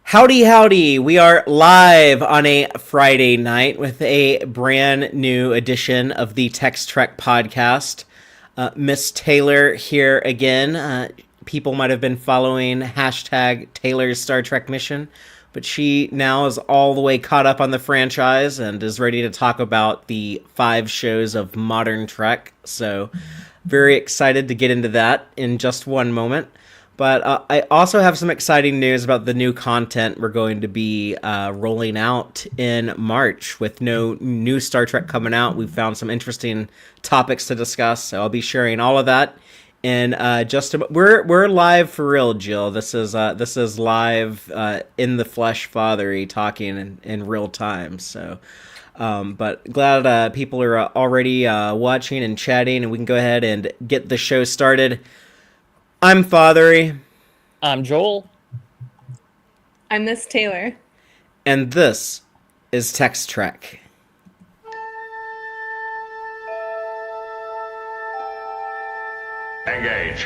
Howdy, howdy. We are live on a Friday night with a brand new edition of the Tex-Trek podcast. Miss Taylor here again. People might have been following hashtag Taylor's Star Trek mission, but she now is all the way caught up on the franchise and is ready to talk about the 5 shows of modern Trek. So very excited to get into that in just one moment. But I also have some exciting news about the new content we're going to be rolling out in March. With no new Star Trek coming out, we've found some interesting topics to discuss. So I'll be sharing all of that in just a. We're live for real, Jill. This is live in the flesh, fathery, talking in real time. So. But glad people are already watching and chatting, and we can go ahead and get the show started. I'm Fathery. I'm Joel. I'm Miss Taylor. And this is Tex-Trek. Engage.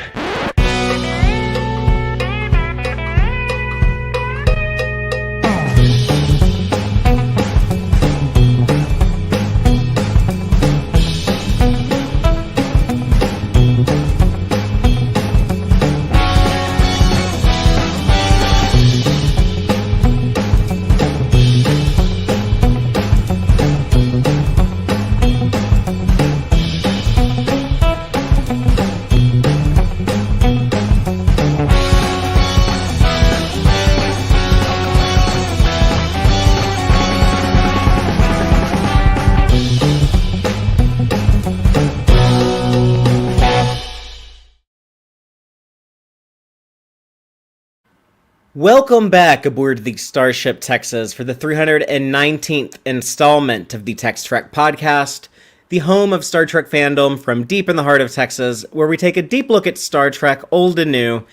Welcome back aboard the Starship Texas for the 319th installment of the Tex-Trek podcast, the home of Star Trek fandom from deep in the heart of Texas, where we take a deep look at Star Trek, old and new.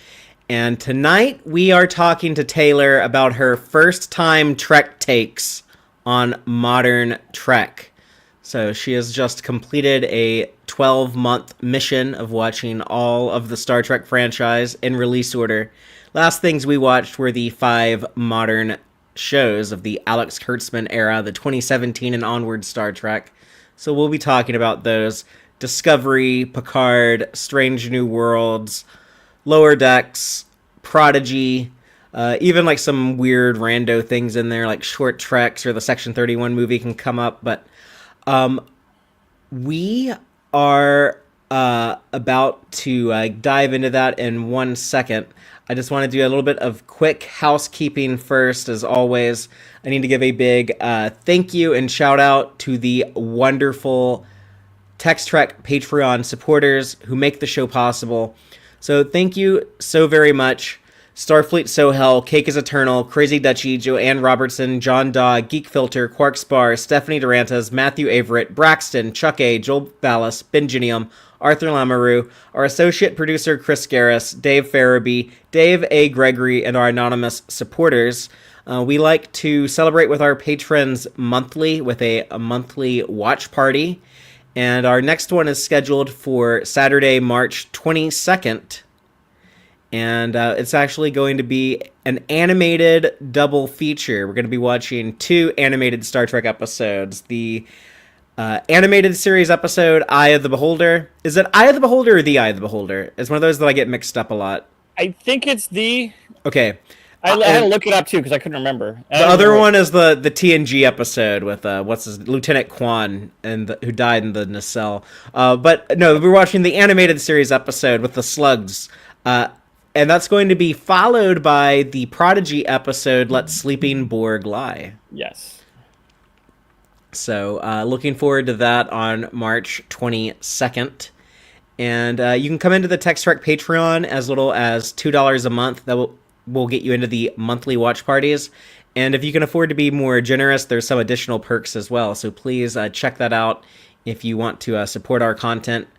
And tonight we are talking to Taylor about her first-time Trek takes on modern Trek. So she has just completed a 12-month mission of watching all of the Star Trek franchise in release order. Last things we watched were the 5 modern shows of the Alex Kurtzman era, the 2017 and onward Star Trek. So we'll be talking about those. Discovery, Picard, Strange New Worlds, Lower Decks, Prodigy, even like some weird rando things in there, like Short Treks or the Section 31 movie can come up. But we are about to dive into that in 1 second. I just want to do a little bit of quick housekeeping first. As always, I need to give a big thank you and shout out to the wonderful Tex-Trek Patreon supporters who make the show possible. So thank you so very much. Starfleet Sohel, Cake is Eternal, Crazy Dutchie, Joanne Robertson, John Daw, Geek Filter, Quark Spar, Stephanie Durantas, Matthew Averett, Braxton, Chuck A, Joel Vallis, Benjinium, Arthur Lamoureux, our associate producer Chris Garris, Dave Farabee, Dave A. Gregory, and our anonymous supporters. We like to celebrate with our patrons monthly with a monthly watch party. And our next one is scheduled for Saturday, March 22nd. And it's actually going to be an animated double feature. We're going to be watching 2 animated Star Trek episodes. The animated series episode, Eye of the Beholder. Is it Eye of the Beholder or The Eye of the Beholder? It's one of those that I get mixed up a lot. I think it's the... Okay. I had to look it up, too, because I couldn't remember. The other one is the TNG episode with, Lieutenant Kwan, who died in the nacelle. But, no, we're watching the animated series episode with the slugs. And that's going to be followed by the Prodigy episode, Let Sleeping Borg Lie. Yes. So, looking forward to that on March 22nd. And you can come into the Tex-Trek Patreon as little as $2 a month. That will get you into the monthly watch parties. And if you can afford to be more generous, there's some additional perks as well. So please check that out if you want to support our content.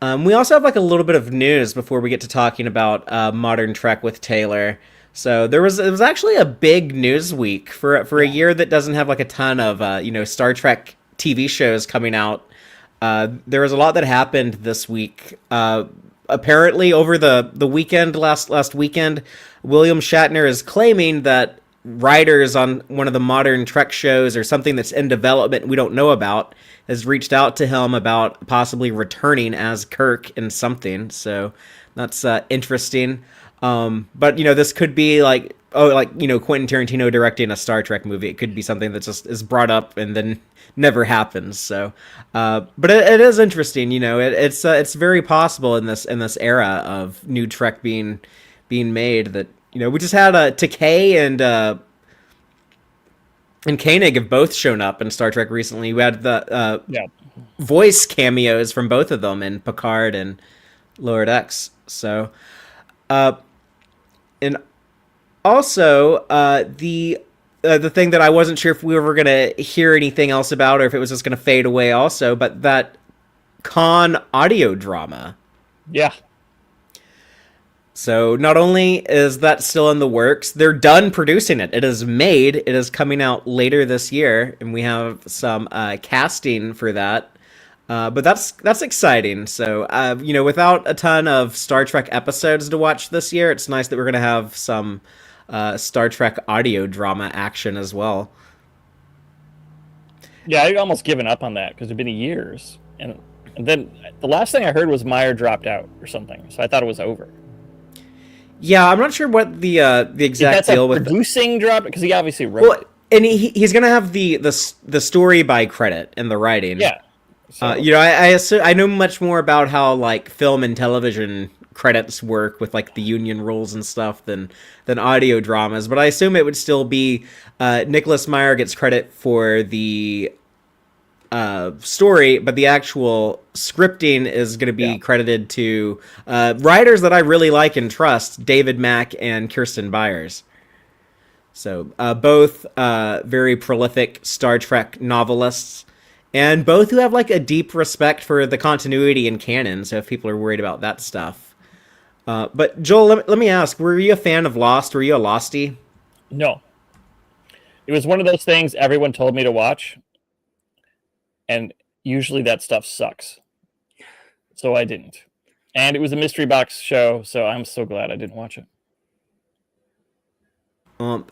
We also have like a little bit of news before we get to talking about modern Trek with Taylor. So it was actually a big news week for a year that doesn't have like a ton of Star Trek TV shows coming out. There was a lot that happened this week. Apparently, over the weekend last weekend, William Shatner is claiming that writers on one of the modern Trek shows or something that's in development we don't know about has reached out to him about possibly returning as Kirk in something. So that's interesting. But this could be like Quentin Tarantino directing a Star Trek movie. It could be something that just is brought up and then never happens. So, but it is interesting. It's very possible in this era of new Trek being made that we just had Takei and Koenig have both shown up in Star Trek recently. We had the voice cameos from both of them in Picard and Lower Decks. So, and also the thing that I wasn't sure if we were gonna hear anything else about, or if it was just gonna fade away. Also, but that Khan audio drama. Yeah. So not only is that still in the works, they're done producing it. It is made. It is coming out later this year, and we have some casting for that. But that's exciting. So without a ton of Star Trek episodes to watch this year, it's nice that we're gonna have some Star Trek audio drama action as well. Yeah, I'd almost given up on that because it'd been years, and then the last thing I heard was Meyer dropped out or something, so I thought it was over. Yeah, I'm not sure what the exact deal with producing drop, because he obviously wrote it. And he's gonna have the story by credit in the writing. Yeah. So. I know much more about how like film and television credits work with like the union rules and stuff than audio dramas, but I assume it would still be Nicholas Meyer gets credit for the story, but the actual scripting is going to be credited to writers that I really like and trust, David Mack and Kirsten Byers. So both very prolific Star Trek novelists, and both who have like a deep respect for the continuity and canon. So if people are worried about that stuff, but Joel, let me ask: were you a fan of Lost? Were you a Lostie? No. It was one of those things everyone told me to watch, and usually that stuff sucks. So I didn't. And it was a mystery box show, so I'm so glad I didn't watch it.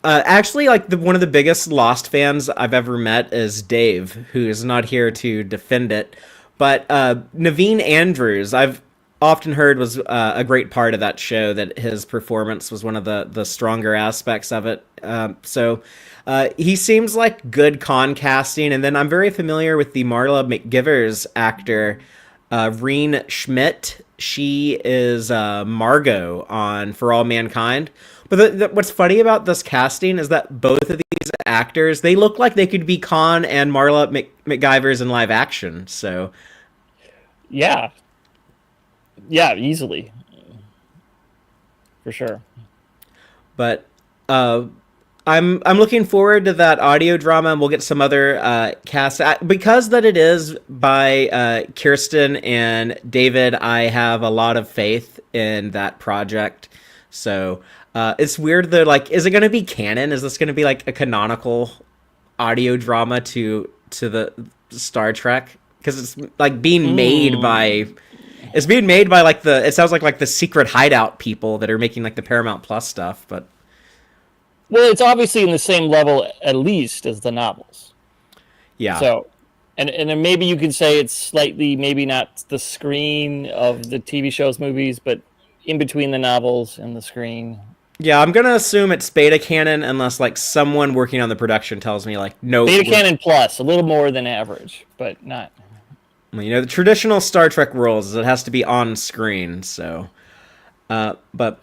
Actually, like one of the biggest Lost fans I've ever met is Dave, who is not here to defend it. But Naveen Andrews, I've often heard was a great part of that show, that his performance was one of the stronger aspects of it. So he seems like good con casting. And then I'm very familiar with the Marla McGivers actor, Reen Schmidt. She is Margot on For All Mankind. But what's funny about this casting is that both of these actors, they look like they could be Khan and Marla McGivers in live action. So, yeah, easily, for sure. But I'm looking forward to that audio drama, and we'll get some other cast because that it is by Kirsten and David. I have a lot of faith in that project. So. It's weird though, like, is it going to be canon? Is this going to be like a canonical audio drama to the Star Trek? Because it's like being made by, like it sounds like the secret hideout people that are making like the Paramount Plus stuff. But well, it's obviously in the same level at least as the novels. Yeah. So, and then maybe you could say it's slightly, maybe not the screen of the TV shows, movies, but in between the novels and the screen. Yeah, I'm gonna assume it's beta canon unless like someone working on the production tells me like no. Beta canon plus, a little more than average, but not. The traditional Star Trek rules is it has to be on screen. So, but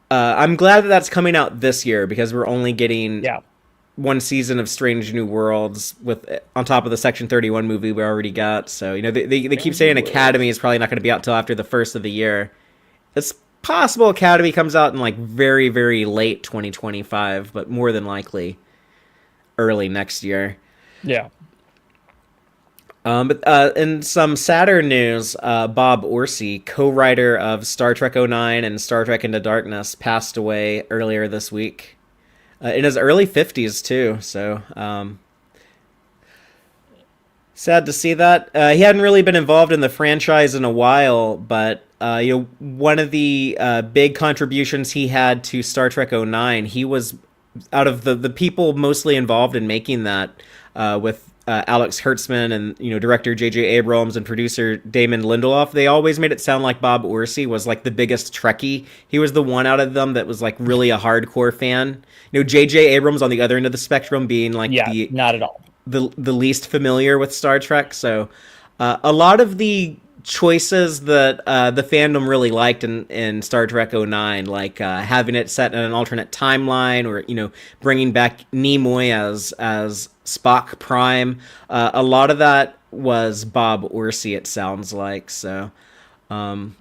I'm glad that that's coming out this year because we're only getting one season of Strange New Worlds with on top of the Section 31 movie we already got. So they keep saying Academy is probably not going to be out till after the first of the year. It's possible Academy comes out in like very, very late 2025, but more than likely early next year. Yeah. But in some sadder news, Bob Orci, co-writer of Star Trek '09 and Star Trek Into Darkness, passed away earlier this week. In his early 50s, too. So, sad to see that. He hadn't really been involved in the franchise in a while, but one of the big contributions he had to Star Trek '09, he was out of the people mostly involved in making that, with Alex Kurtzman and director J.J. Abrams and producer Damon Lindelof, they always made it sound like Bob Orsi was like the biggest Trekkie. He was the one out of them that was like really a hardcore fan. J.J. Abrams on the other end of the spectrum being like Yeah, not at all. the least familiar with Star Trek. So a lot of the choices that the fandom really liked in Star Trek '09, like having it set in an alternate timeline, or bringing back Nimoy as Spock Prime, a lot of that was Bob Orsi. It sounds like so. Um,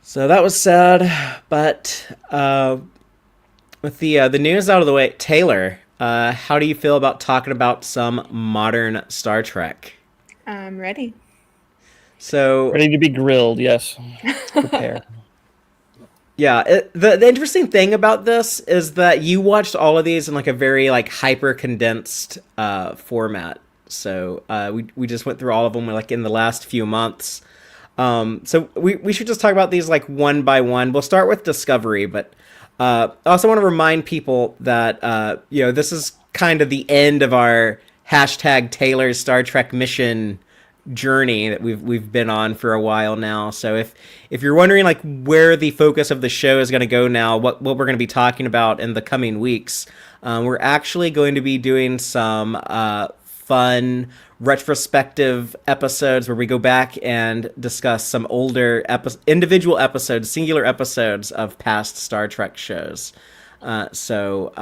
so that was sad, but with the news out of the way, Taylor, how do you feel about talking about some modern Star Trek? I'm ready. So Ready to be grilled, yes. Prepare. yeah, the interesting thing about this is that you watched all of these in like a very like hyper condensed format. So we just went through all of them like in the last few months. So we should just talk about these like one by one. We'll start with Discovery, but I also want to remind people that this is kind of the end of our hashtag Taylor's Star Trek mission journey that we've been on for a while now. So if you're wondering like where the focus of the show is going to go now, what we're going to be talking about in the coming weeks, we're actually going to be doing some fun retrospective episodes where we go back and discuss some older individual episodes, singular episodes of past Star Trek shows. So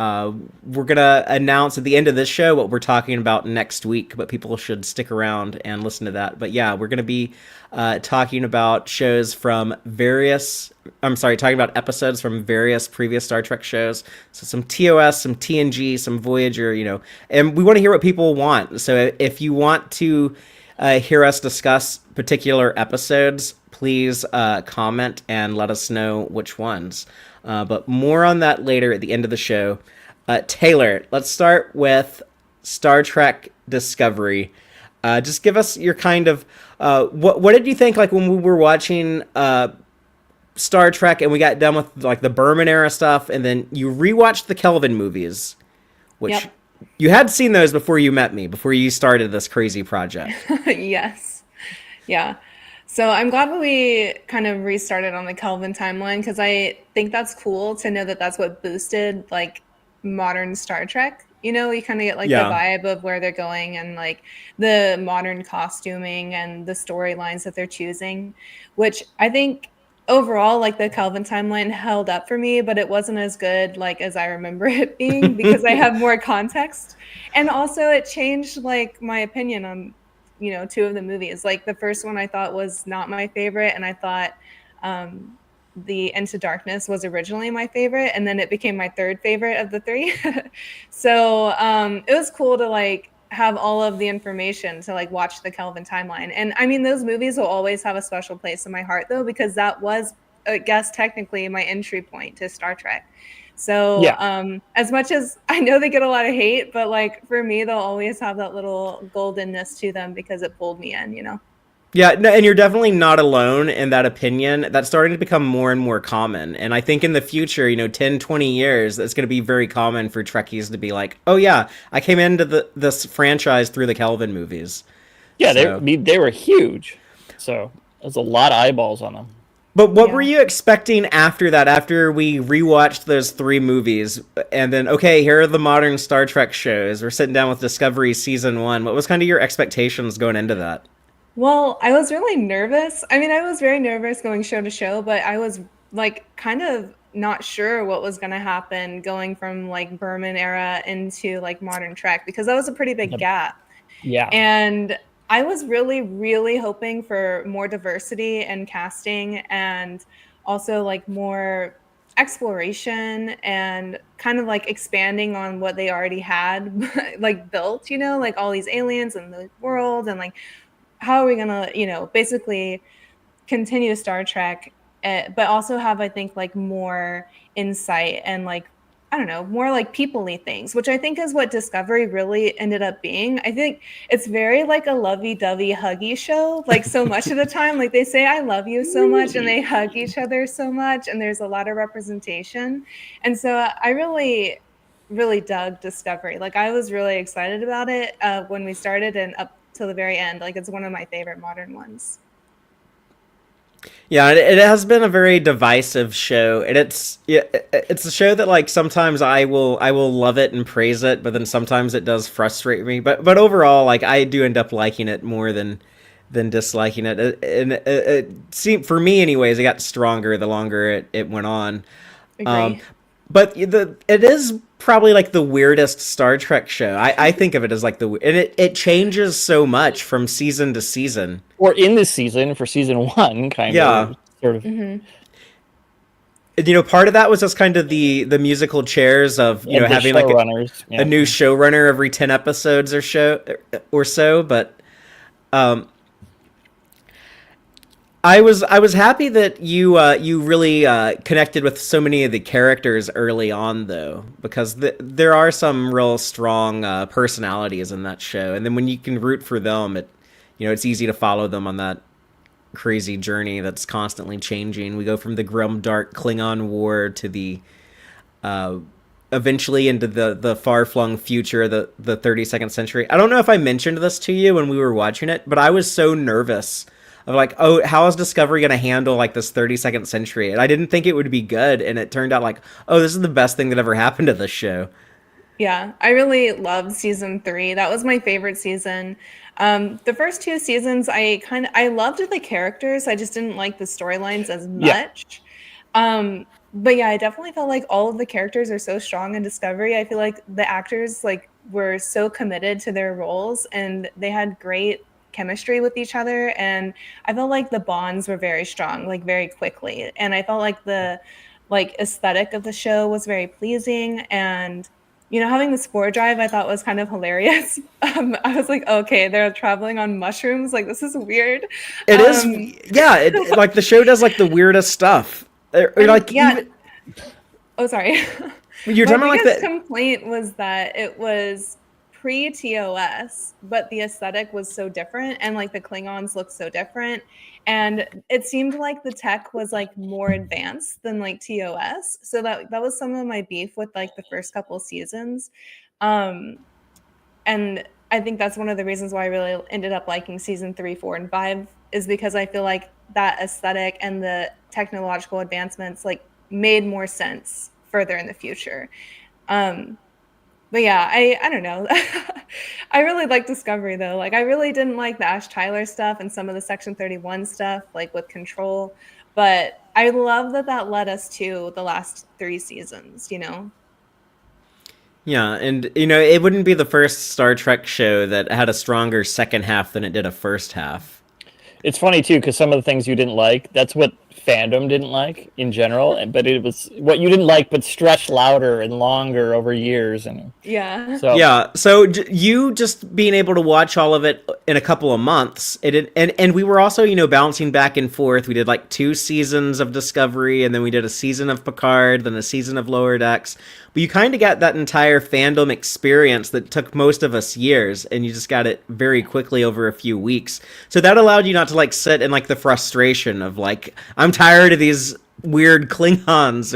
we're going to announce at the end of this show what we're talking about next week, but people should stick around and listen to that. But yeah, we're going to be talking about talking about episodes from various previous Star Trek shows. So some TOS, some TNG, some Voyager, and we want to hear what people want. So if you want to hear us discuss particular episodes, please comment and let us know which ones. But more on that later at the end of the show. Taylor, let's start with Star Trek Discovery. Just give us your kind of what did you think like when we were watching Star Trek and we got done with like the Berman era stuff, and then you rewatched the Kelvin movies, which Yep. you had seen those before you met me, before you started this crazy project. Yes. Yeah. So I'm glad that we kind of restarted on the Kelvin timeline, because I think that's cool to know that that's what boosted like modern Star Trek. You kind of get like the Yeah. vibe of where they're going, and like the modern costuming and the storylines that they're choosing, which I think overall like the Kelvin timeline held up for me, but it wasn't as good like as I remember it being, because I have more context. And also it changed like my opinion on two of the movies. Like the first one I thought was not my favorite, and I thought the Into Darkness was originally my favorite, and then it became my third favorite of the three. So it was cool to like have all of the information to like watch the Kelvin timeline. And I mean, those movies will always have a special place in my heart though, because that was, I guess, technically my entry point to Star Trek. So Yeah. as much as I know they get a lot of hate, but like for me, they'll always have that little goldenness to them because it pulled me in. Yeah, no, and you're definitely not alone in that opinion. That's starting to become more and more common. And I think in the future, 10, 20 years, it's going to be very common for Trekkies to be like, oh yeah, I came into this franchise through the Kelvin movies. Yeah, So, they were huge. So there's a lot of eyeballs on them. but what were Yeah. you expecting after that, after we rewatched those three movies? And then, okay, here are the modern Star Trek shows. We're sitting down with Discovery Season 1. What was kind of your expectations going into that? Well, I was really nervous. I mean, I was very nervous going show to show, but I was like kind of not sure what was going to happen going from like Berman era into like modern Trek, because that was a pretty big gap. Yeah. And I was really, really hoping for more diversity and casting, and also like more exploration and kind of like expanding on what they already had like built, like all these aliens and the world, and like how are we gonna, basically continue Star Trek, but also have, I think, like more insight and like, I don't know, more like people-y things, which I think is what Discovery really ended up being. I think it's very like a lovey-dovey huggy show, like so much of the time. Like they say I love you so much and they hug each other so much, and there's a lot of representation. And so I really, really dug Discovery. Like I was really excited about it when we started and up till the very end. Like it's one of my favorite modern ones. Yeah, it has been a very divisive show, and it's a show that like sometimes I will love it and praise it, but then sometimes it does frustrate me. But overall, like I do end up liking it more than disliking it. And it seemed for me, anyways, it got stronger the longer it went on. Um, Agree. but it is probably like the weirdest Star Trek show. I think of it as like and it changes so much from season to season. Or in this season for season 1, kind Yeah. of, sort of. Mm-hmm. Part of that was just kind of the musical chairs of And the having like showrunners. a new showrunner every 10 episodes or so. But um, I was happy that you really connected with so many of the characters early on, though, because there are some real strong personalities in that show, and then when you can root for them, it's easy to follow them on that crazy journey that's constantly changing. We go from the grim, dark Klingon War to the uh, eventually into the far-flung future, the 32nd century. I don't know if I mentioned this to you when we were watching it, but I was so nervous of like, oh, how is Discovery going to handle like this 32nd century? And I didn't think it would be good, and it turned out like, oh, this is the best thing that ever happened to this show. Yeah, I really loved season 3. That was my favorite season. The first 2 seasons, I loved the characters. I just didn't like the storylines as Yeah. much. But yeah, I definitely felt like all of the characters are so strong in Discovery. I feel like the actors like were so committed to their roles and they had great chemistry with each other. And I felt like the bonds were very strong, like very quickly. And I felt like the aesthetic of the show was very pleasing. And having the spore drive I thought was kind of hilarious. I was like, okay, they're traveling on mushrooms. Like, this is weird. It is, Um, yeah. It like the show does like the weirdest stuff. Or, and like yeah. even Oh, sorry. you're My talking about like biggest the complaint was that it was pre-TOS, but the aesthetic was so different and like the Klingons looked so different. And it seemed like the tech was like more advanced than like TOS. So that was some of my beef with like the first couple seasons. Um, and I think that's one of the reasons why I really ended up liking season 3, 4, and 5 is because I feel like that aesthetic and the technological advancements like made more sense further in the future. Um, but yeah, I don't know. I really like Discovery though. Like I really didn't like the Ash Tyler stuff and some of the Section 31 stuff, like with Control. But I love that led us to the last 3 seasons. yeah, and it wouldn't be the first Star Trek show that had a stronger second half than it did a first half. It's funny too because some of the things you didn't like, that's what fandom didn't like in general, but it was what you didn't like but stretched louder and longer over years. And Yeah. so Yeah, so you just being able to watch all of it in a couple of months, and we were also bouncing back and forth. We did like 2 seasons of Discovery, and then we did a season of Picard, then a season of Lower Decks. But you kind of got that entire fandom experience that took most of us years, and you just got it very quickly over a few weeks. So that allowed you not to like sit in like the frustration of like, I'm tired of these weird Klingons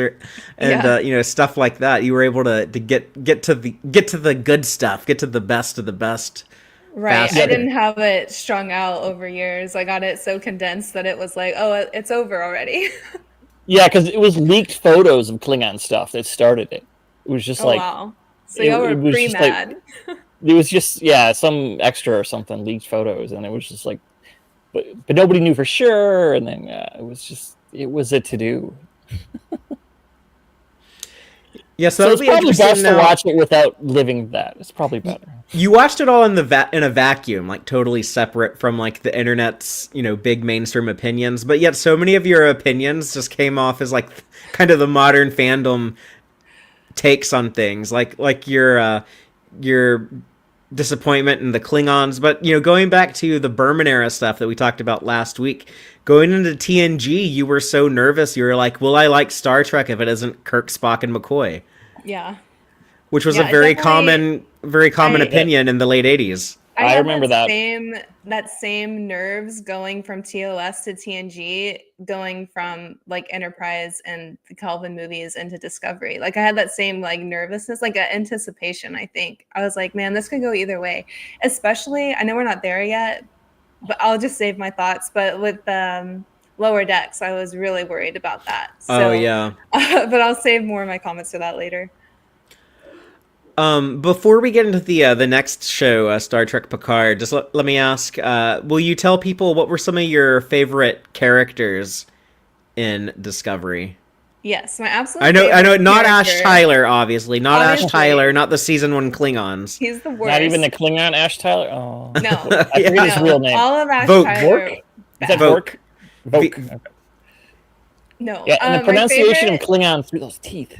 and stuff like that. You were able to get to the good stuff, get to the best of the best. Right. faster. I didn't have it strung out over years. I got it so condensed that it was like, oh, it's over already. yeah, because it was leaked photos of Klingon stuff that started it. It was just Oh, like wow. So y'all were it was just like pre-mad. it was just some extra or something leaked photos, and it was just like, but nobody knew for sure, and then it was a to do. Yeah, so So that'll it's be probably interesting best to now. watch it without living that. It's probably better. You watched it all in a vacuum, like totally separate from like the internet's big mainstream opinions, but yet so many of your opinions just came off as like kind of the modern fandom takes on things, like your disappointment in the Klingons, but going back to the Berman era stuff that we talked about last week, going into TNG, you were so nervous. You were like, "Will I like Star Trek if it isn't Kirk, Spock, and McCoy?" Yeah. which was a Yeah, it definitely very common I opinion in the late 80s. I I had remember that. that same nerves going from TOS to TNG, going from like Enterprise and the Kelvin movies into Discovery. Like I had that same like nervousness, like anticipation, I think. I was like, man, this could go either way. Especially, I know we're not there yet, but I'll just save my thoughts. But with Lower Decks, I was really worried about that. Oh So, yeah. but I'll save more of my comments for that later. Before we get into the next show, Star Trek Picard, just let me ask: will you tell people what were some of your favorite characters in Discovery? Yes, my absolute favorite I know, not Ash character. Tyler, obviously, not Ash Obviously, Tyler, not the season 1 Klingons. he's the Not even the worst. Klingon Ash Tyler. Oh, No, I forget his Yeah. real no, name. all of Ash Vogue. Tyler. Vork? Is that Bad. Vogue. Vork? V- Vork. Okay. No, Yeah, and the my pronunciation of favorite. Klingon through those teeth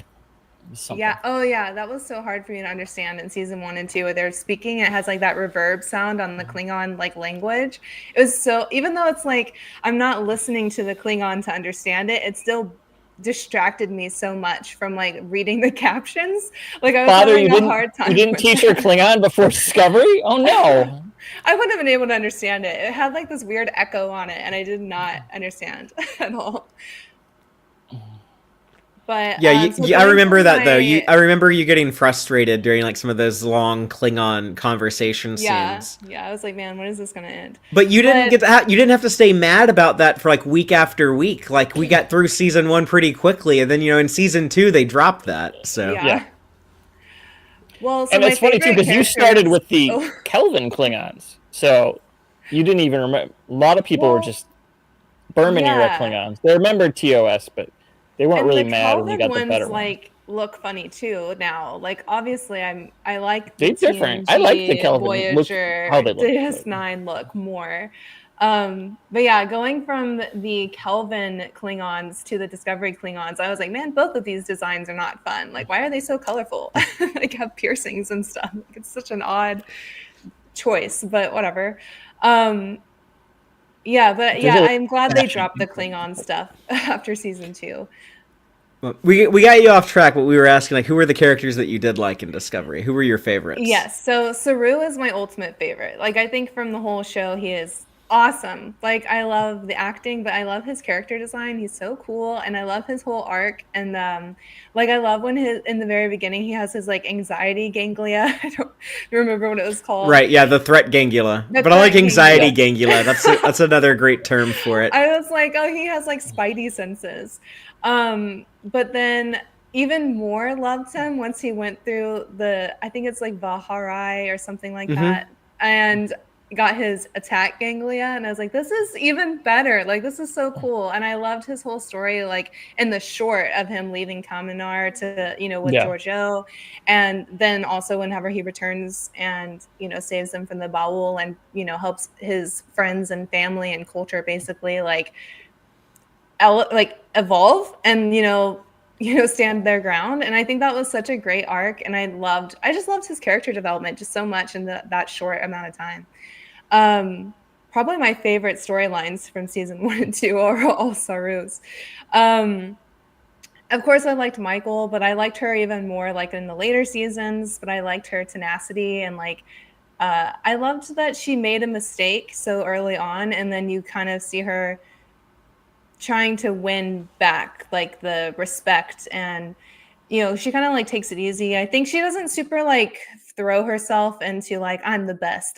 is something. Yeah. Oh, yeah. That was so hard for me to understand in season 1 and 2 where they're speaking. It has like that reverb sound on the Klingon like language. It was so, even though it's like I'm not listening to the Klingon to understand it, it still distracted me so much from like reading the captions. Like I was Father, having a hard time. you didn't with teach her that. Klingon before Discovery? Oh no. I wouldn't have been able to understand it. It had like this weird echo on it, and I did not understand at all. But Yeah, so I going remember from that though. my I remember you getting frustrated during like some of those long Klingon conversation yeah, scenes. yeah, I was like, man, when is this gonna end? But you didn't But get you didn't have to stay mad about that for like week after week. Like we got through season 1 pretty quickly, and then in season 2 they dropped that. So yeah. Yeah. Well, so And my it's funny too favorite because you started characters. with the Oh, Kelvin Klingons, so you didn't even remember. A lot of people were well, just Berman-era yeah. Klingons. They remembered TOS, but they weren't And really the mad when you Calvin got the better ones ones. like look funny too now. Like obviously I like the They're different. I like the TNG Kelvin look, how Voyager they look. But DS9 look more. But yeah, going from the Kelvin Klingons to the Discovery Klingons, I was like, man, both of these designs are not fun. Like, why are they so colorful? Like have piercings and stuff. Like, it's such an odd choice, but whatever. Um, yeah, but there's yeah, a I'm glad they fashion. dropped the Klingon stuff after season 2. we got you off track, but we were asking like who were the characters that you did like in Discovery? Who were your favorites? Yes, so Saru is my ultimate favorite. Like I think from the whole show he is awesome. Like I love the acting, but I love his character design. He's so cool and I love his whole arc and like I love when his in the very beginning he has his like anxiety ganglia. I don't remember what it was called. Right, yeah, the threat gangula. The But I like threat anxiety Yeah. ganglia. gangula. That's another great term for it. I was like, oh, he has like spidey senses. But then even more loved him once he went through I think it's like Vaharai or something like Mhm. that, and got his attack ganglia. And I was like, this is even better. Like, this is so cool. And I loved his whole story, like in the short of him leaving Kaminar to, with Yeah. Giorgio. And then also whenever he returns and, saves them from the Baul and, helps his friends and family and culture basically like evolve and stand their ground. And I think that was such a great arc, and I just loved his character development just so much in that short amount of time. Probably my favorite storylines from season 1 and 2 are all Saru's. Of course I liked Michael, but I liked her even more like in the later seasons. But I liked her tenacity and like I loved that she made a mistake so early on, and then you kind of see her trying to win back like the respect, and she kind of like takes it easy. I think she doesn't super like throw herself into like I'm the best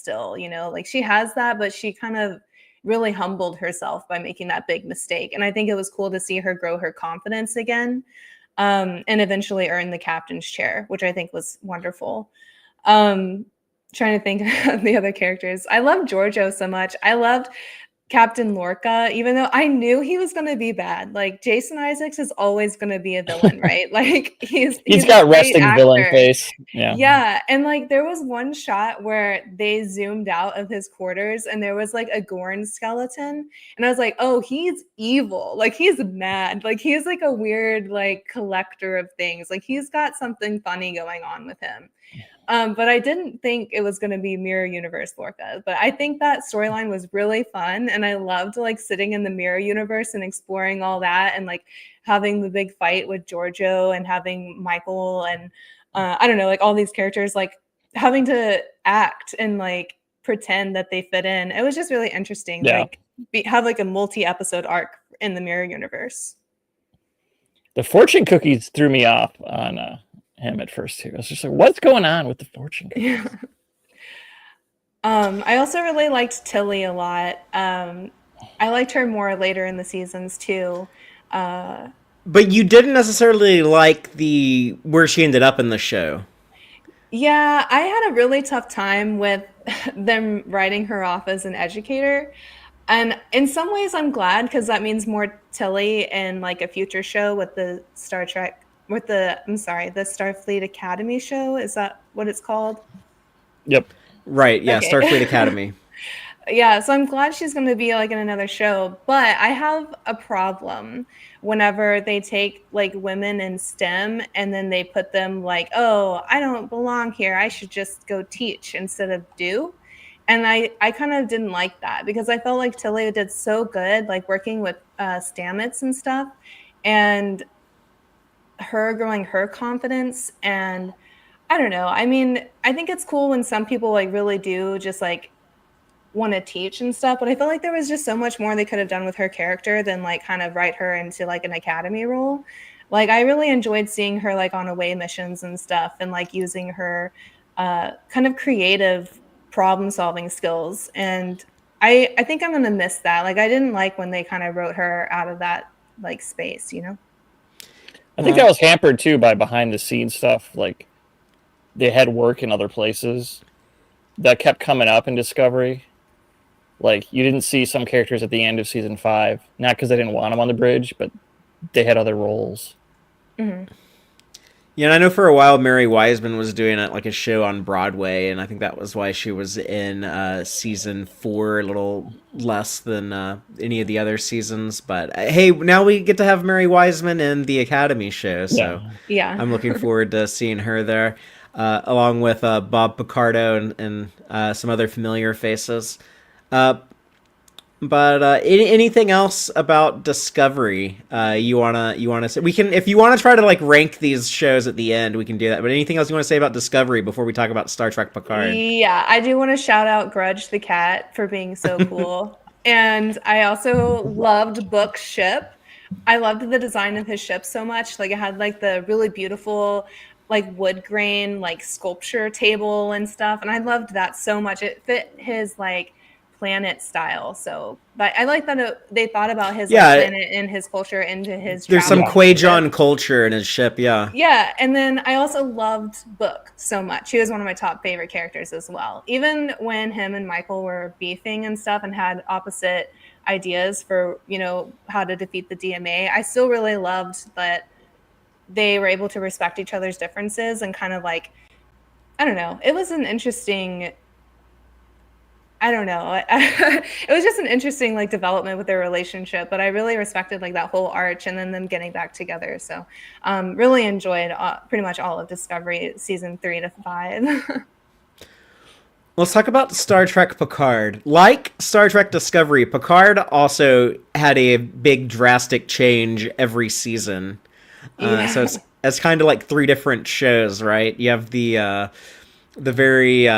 still, like she has that, but she kind of really humbled herself by making that big mistake. And I think it was cool to see her grow her confidence again, and eventually earn the captain's chair, which I think was wonderful. Trying to think of the other characters. I loved Giorgio so much. I loved Captain Lorca, even though I knew he was going to be bad. Like Jason Isaacs is always going to be a villain, right? Like he's He's a got great resting villain actor. face. Yeah. Yeah, and like there was one shot where they zoomed out of his quarters and there was like a Gorn skeleton, and I was like, "Oh, he's evil. Like he's mad. Like he's like a weird like collector of things. Like he's got something funny going on with him." But I didn't think it was going to be Mirror Universe Lorca. But I think that storyline was really fun, and and I loved like sitting in the mirror universe and exploring all that, and like having the big fight with Giorgio and having Michael and I don't know, like all these characters like having to act and like pretend that they fit in. It was just really interesting. Yeah. Like have like a multi-episode arc in the mirror universe. The fortune cookies threw me off on him at first too. I was just like, what's going on with the fortune cookies? Yeah. I also really liked Tilly a lot. I liked her more later in the seasons too. But you didn't necessarily like the where she ended up in the show. Yeah, I had a really tough time with them writing her off as an educator. And in some ways, I'm glad because that means more Tilly in like a future show with the Star Trek, with the, I'm sorry, the Starfleet Academy show. Is that what it's called? Yep. Right, yeah, Okay. Starfleet Academy. Yeah, so I'm glad she's going to be like in another show, but I have a problem whenever they take like women in STEM and then they put them like, oh, I don't belong here. I should just go teach instead of do. And I kind of didn't like that because I felt like Tilly did so good, like working with Stamets and stuff, and her growing her confidence. And I don't know. I mean, I think it's cool when some people like really do just like want to teach and stuff, but I feel like there was just so much more they could have done with her character than like kind of write her into like an academy role. Like I really enjoyed seeing her like on away missions and stuff and like using her kind of creative problem solving skills. And I think I'm going to miss that. Like I didn't like when they kind of wrote her out of that like space, you know? I think that was hampered too by behind the scenes stuff. Like they had work in other places that kept coming up in Discovery. Like you didn't see some characters at the end of season 5, not because they didn't want them on the bridge, but they had other roles. Mm-hmm. Yeah, and I know for a while Mary Wiseman was doing like a show on Broadway, and I think that was why she was in season 4 a little less than any of the other seasons. But hey, now we get to have Mary Wiseman in the Academy show, so Yeah. I'm looking forward to seeing her there, along with Bob Picardo and some other familiar faces. But anything else about Discovery you wanna say? We can, if you want to try to like rank these shows at the end, we can do that. But anything else you want to say about Discovery before we talk about Star Trek Picard? Yeah, I do want to shout out Grudge the cat for being so cool. And I also loved Book's ship. I loved the design of his ship so much. Like it had like the really beautiful like wood grain like sculpture table and stuff. And I loved that so much. It fit his like planet style. So, but I like that they thought about his like, planet and his culture into his. There's some travel Quajon culture in his ship, yeah. Yeah, and then I also loved Book so much. He was one of my top favorite characters as well. Even when him and Michael were beefing and stuff and had opposite ideas for, you know, how to defeat the DMA, I still really loved that they were able to respect each other's differences and kind of like, I don't know, it was an interesting, I don't know. It was just an interesting like development with their relationship, but I really respected like that whole arch and then them getting back together. So really enjoyed pretty much all of Discovery season 3 to 5. Let's talk about Star Trek Picard. Like Star Trek Discovery, Picard also had a big drastic change every season. So it's kind of like 3 different shows, right? You have the very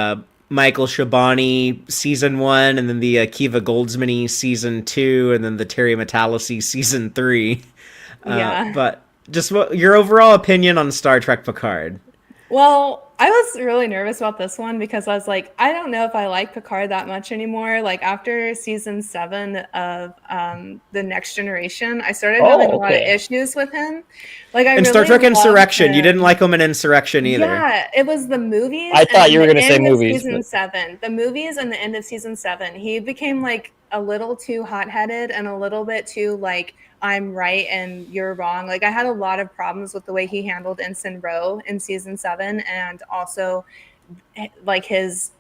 Michael Shabani season 1, and then the Akiva Goldsmany season 2, and then the Terry Matalassi season 3. Yeah. But just your overall opinion on Star Trek Picard? Well, I was really nervous about this one because I was like, I don't know if I like Picard that much anymore. Like after season 7 of The Next Generation, I started having a lot of issues with him. Like I in really Star Trek Insurrection, him. you didn't like him in Insurrection either. Yeah, it was the movies. I thought you were going to say movies. Season 7, the movies and the end of season 7, he became like a little too hot-headed and a little bit too like I'm right and you're wrong. Like I had a lot of problems with the way he handled Ensign Ro in season 7, and also like his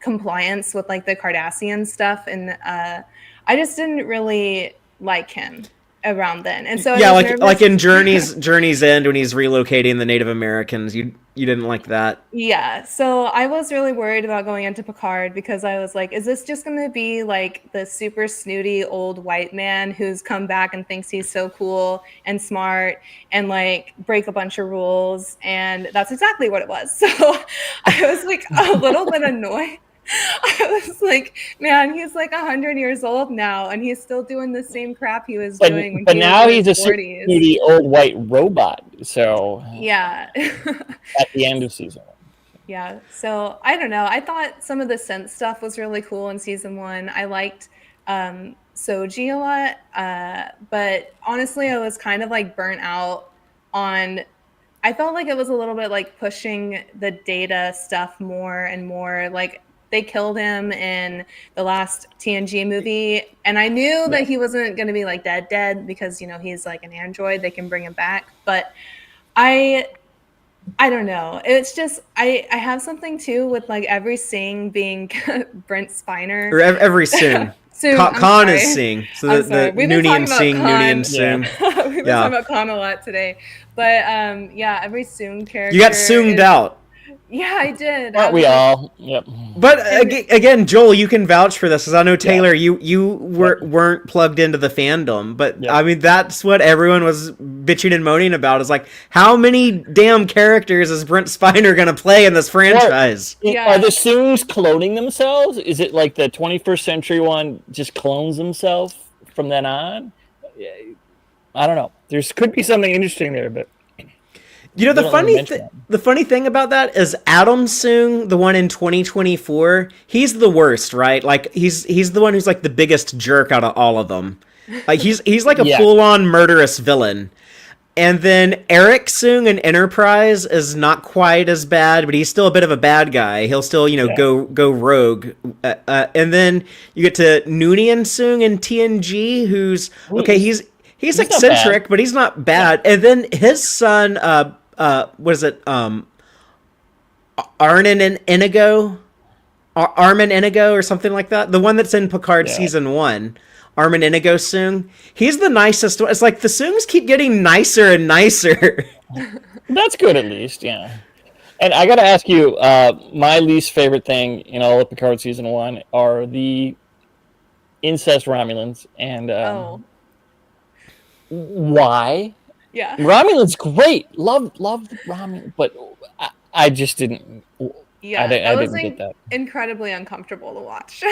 compliance with like the Cardassian stuff. And I just didn't really like him. around then. And so I Yeah, was like nervous. in Journey's End when he's relocating the Native Americans. You didn't like that. Yeah, so I was really worried about going into Picard because I was like, is this just going to be like the super snooty old white man who's come back and thinks he's so cool and smart and like break a bunch of rules? And that's exactly what it was. So I was like a little bit annoyed. I was like, man, he's like 100 years old now and he's still doing the same crap he was doing when But he now was in he's his a 40s. snooty old white robot. So Yeah. at the end of season 1. Yeah, so I don't know. I thought some of the synth stuff was really cool in season 1. I liked Soji a lot, but honestly, I was kind of like burnt out on. I felt like it was a little bit like pushing the Data stuff more and more. Like they killed him in the last TNG movie, and I knew that he wasn't going to be like dead because he's like an android. They can bring him back, but I don't know. It's just I have something too with like every Sing being Brent Spiner. Or every Sing. Sing, Khan is Sing. So I'm the sorry. We've been Noonien talking about Sing, Khan. Noonien Sing. We've been talking about Khan a lot today. But yeah, every Soong character. You got Soonged out. Yeah, I did. Aren't we all? Yep. But again, Joel, you can vouch for this, because I know Taylor, you weren't plugged into the fandom, but I mean that's what everyone was bitching and moaning about. Is like, how many damn characters is Brent Spiner gonna play in this franchise? Are the Soongs cloning themselves? Is it like the 21st century one just clones himself from then on? I don't know. There could be something interesting there, but. The funny thing about that is Adam Soong, the one in 2024, he's the worst, right? Like he's the one who's like the biggest jerk out of all of them. Like he's like a full-on murderous villain. And then Eric Soong in Enterprise is not quite as bad, but he's still a bit of a bad guy. He'll still, go rogue. And then you get to Noonien Soong in TNG, who's he's eccentric, but he's not bad. And then his son, what is it? Armin and Inigo? Armin Inigo or something like that? The one that's in Picard season 1. Armin Inigo Soong. He's the nicest one. It's like the Soongs keep getting nicer and nicer. That's good at least, yeah. And I gotta ask you, my least favorite thing in all of Picard season 1 are the incest Romulans. And why? Yeah. Romulan's great. Love Romulan, but I just didn't. Yeah, I didn't was get that. Incredibly uncomfortable to watch,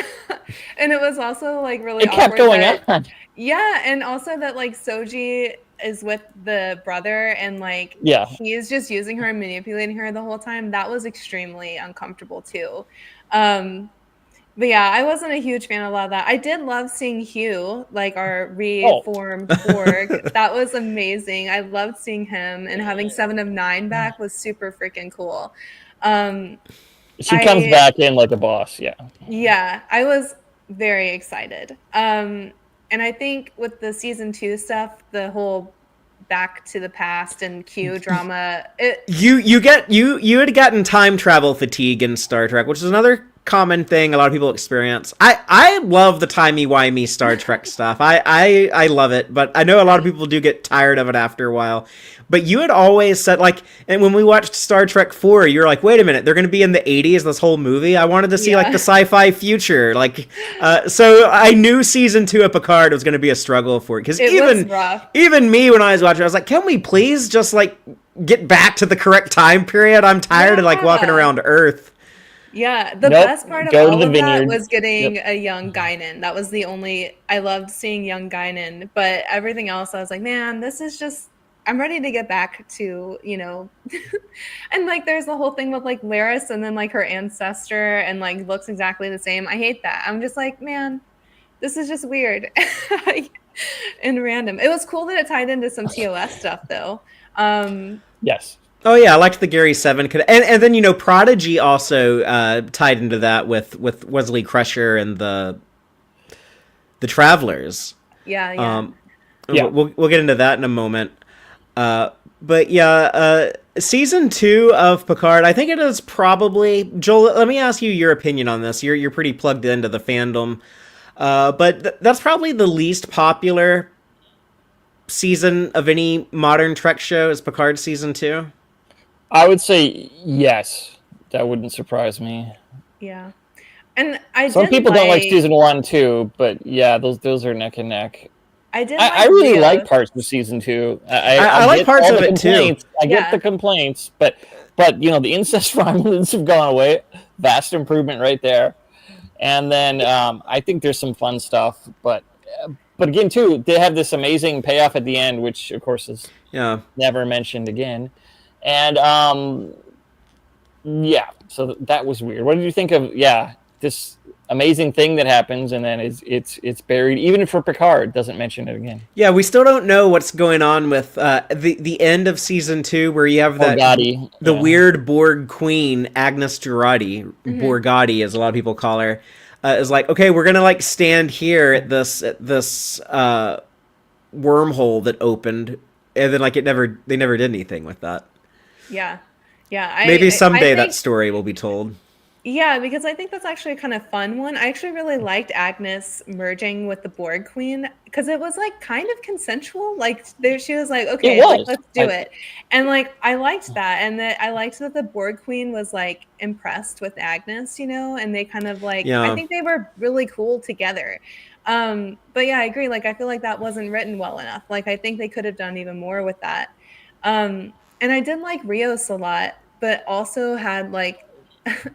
and it was also like really. It kept going on. Yeah, and also that like Soji is with the brother, and like he is just using her and manipulating her the whole time. That was extremely uncomfortable too. But yeah, I wasn't a huge fan of a lot of that. I did love seeing Hugh, like our reformed Borg. That was amazing. I loved seeing him, and having 7 of 9 back was super freaking cool. She comes back in like a boss, Yeah, I was very excited. And I think with the season 2 stuff, the whole back to the past and Q drama, you had gotten time travel fatigue in Star Trek, which is another common thing a lot of people experience. I love the timey-wimey Star Trek stuff. I love it, but I know a lot of people do get tired of it after a while. But you had always said, like, and when we watched Star Trek 4, you were like, wait a minute, they're going to be in the 80s this whole movie? I wanted to see, like, the sci-fi future. Like, so I knew season 2 of Picard was going to be a struggle for it. Because even me, when I was watching, I was like, can we please just, like, get back to the correct time period? I'm tired of, like, walking around Earth. Yeah, the best part of all of that was getting a young Guinan. That was the only... I loved seeing young Guinan. But everything else, I was like, man, this is just... I'm ready to get back to, and like there's the whole thing with like Laris and then like her ancestor and like looks exactly the same. I hate that. I'm just like, man, this is just weird and random. It was cool that it tied into some TOS stuff though. Yes. Oh yeah, I liked the Gary 7 and then Prodigy also tied into that with Wesley Crusher and the Travelers. Yeah. We'll get into that in a moment. But yeah, season 2 of Picard, I think it is probably... Joel, let me ask you your opinion on this. You're pretty plugged into the fandom. But that's probably the least popular season of any modern Trek show is Picard season 2? I would say yes. That wouldn't surprise me. Yeah. And I Some did people don't like like season 1 too, but yeah, those are neck and neck. I did I like really like Rios. parts of season 2. I I like get parts all of the it too. complaints. I get Yeah. the complaints, but the incest Romulans have gone away. Vast improvement right there. And then I think there's some fun stuff, but again too, they have this amazing payoff at the end, which of course is Yeah. never mentioned again. And yeah, so that was weird. What did you think of this amazing thing that happens and then it's buried? Even for Picard, doesn't mention it again. Yeah, we still don't know what's going on with the end of season 2, where you have that Borgatti, the yeah. weird Borg queen Agnes Jurati, Borgatti, as a lot of people call her, is like, okay, we're gonna like stand here at this wormhole that opened, and then like they never did anything with that. Yeah. Yeah. Maybe I someday that think story will be told. yeah, because I think that's actually a kind of fun one. I actually really liked Agnes merging with the Borg Queen because it was like kind of consensual. Like there, she was like, "Okay, like was. let's do it," and like I liked that, and that I liked that the Borg Queen was like impressed with Agnes, and they kind of like I Yeah. think they were really cool together. But yeah, I agree. Like I feel like that wasn't written well enough. Like I think they could have done even more with that. And I did like Rios a lot, but also had like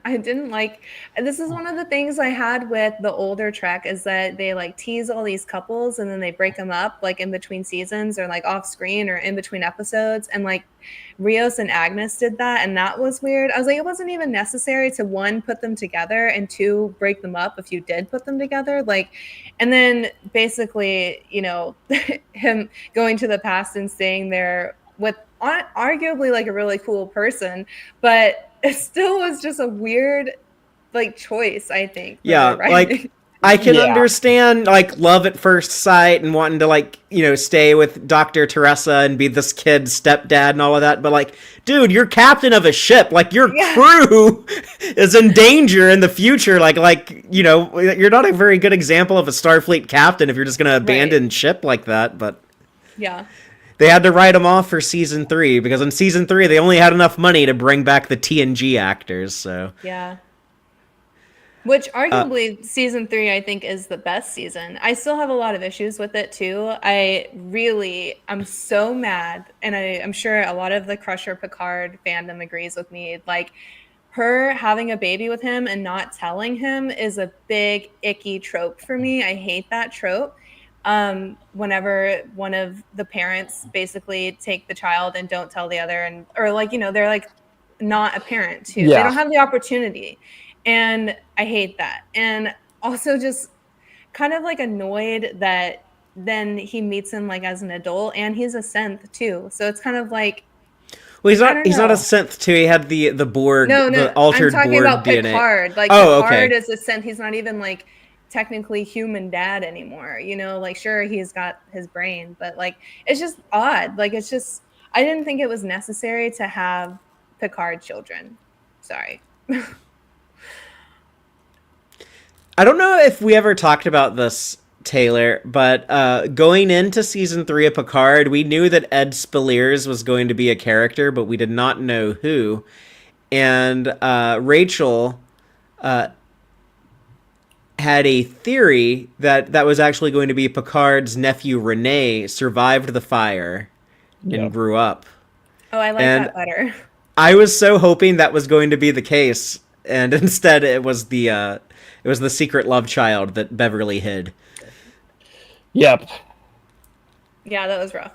I didn't like this is one of the things I had with the older Trek is that they like tease all these couples and then they break them up like in between seasons or like off screen or in between episodes, and like Rios and Agnes did that, and that was weird. I was like, it wasn't even necessary to one, put them together, and two, break them up if you did put them together. Like, and then basically, him going to the past and staying there with arguably like a really cool person, but it still was just a weird like choice, I think, for Yeah, the writing. like I can Yeah. understand like love at first sight and wanting to like, stay with Dr. Teresa and be this kid's stepdad and all of that, but like, dude, you're captain of a ship. Like your Yeah. crew is in danger in the future. You're not a very good example of a Starfleet captain if you're just going to abandon ship like that, but Yeah. they had to write them off for season 3 because in season 3 they only had enough money to bring back the TNG actors, so Yeah. Which arguably season 3 I think is the best season. I still have a lot of issues with it too. I'm so mad, and I'm sure a lot of the Crusher Picard fandom agrees with me. Like her having a baby with him and not telling him is a big icky trope for me. I hate that trope. Whenever one of the parents basically take the child and don't tell the other, they're like not a parent too. They don't have the opportunity. And I hate that. And also just kind of like annoyed that then he meets him like as an adult, and he's a synth too. So it's kind of like, well, he's I not. don't He's not a know. synth too. He had the Borg, No, the I'm altered talking Borg about DNA. Picard. Like Oh, Picard okay. is a synth. He's not even like technically human dad anymore. Like sure he's got his brain, but like it's just odd. Like it's just I didn't think it was necessary to have Picard children. Sorry. I don't know if we ever talked about this, Taylor, but going into season 3 of Picard, we knew that Ed Speleers was going to be a character, but we did not know who. And Rachel had a theory that was actually going to be Picard's nephew Rene survived the fire and grew up. Oh, I like And that better. I was so hoping that was going to be the case, and instead it was the secret love child that Beverly hid. Yep. Yeah, that was rough.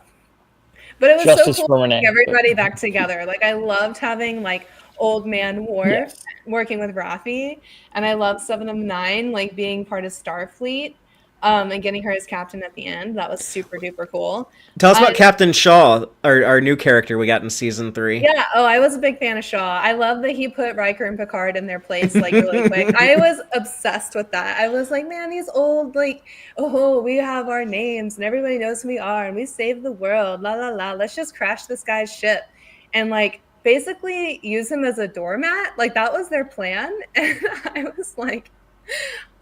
But it was Justice so for cool Renee. to see everybody back together. Like I loved having like old man Worf Yes. working with Rafi, and I loved 7 of 9 like being part of Starfleet, and getting her as captain at the end. That was super duper cool. Tell us about Captain Shaw, our new character we got in season 3. Yeah, I was a big fan of Shaw. I love that he put Riker and Picard in their place like really quick. I was obsessed with that. I was like, man, these old like, oh, we have our names and everybody knows who we are and we saved the world. La la la. Let's just crash this guy's ship and like basically use him as a doormat. Like that was their plan. And I was like,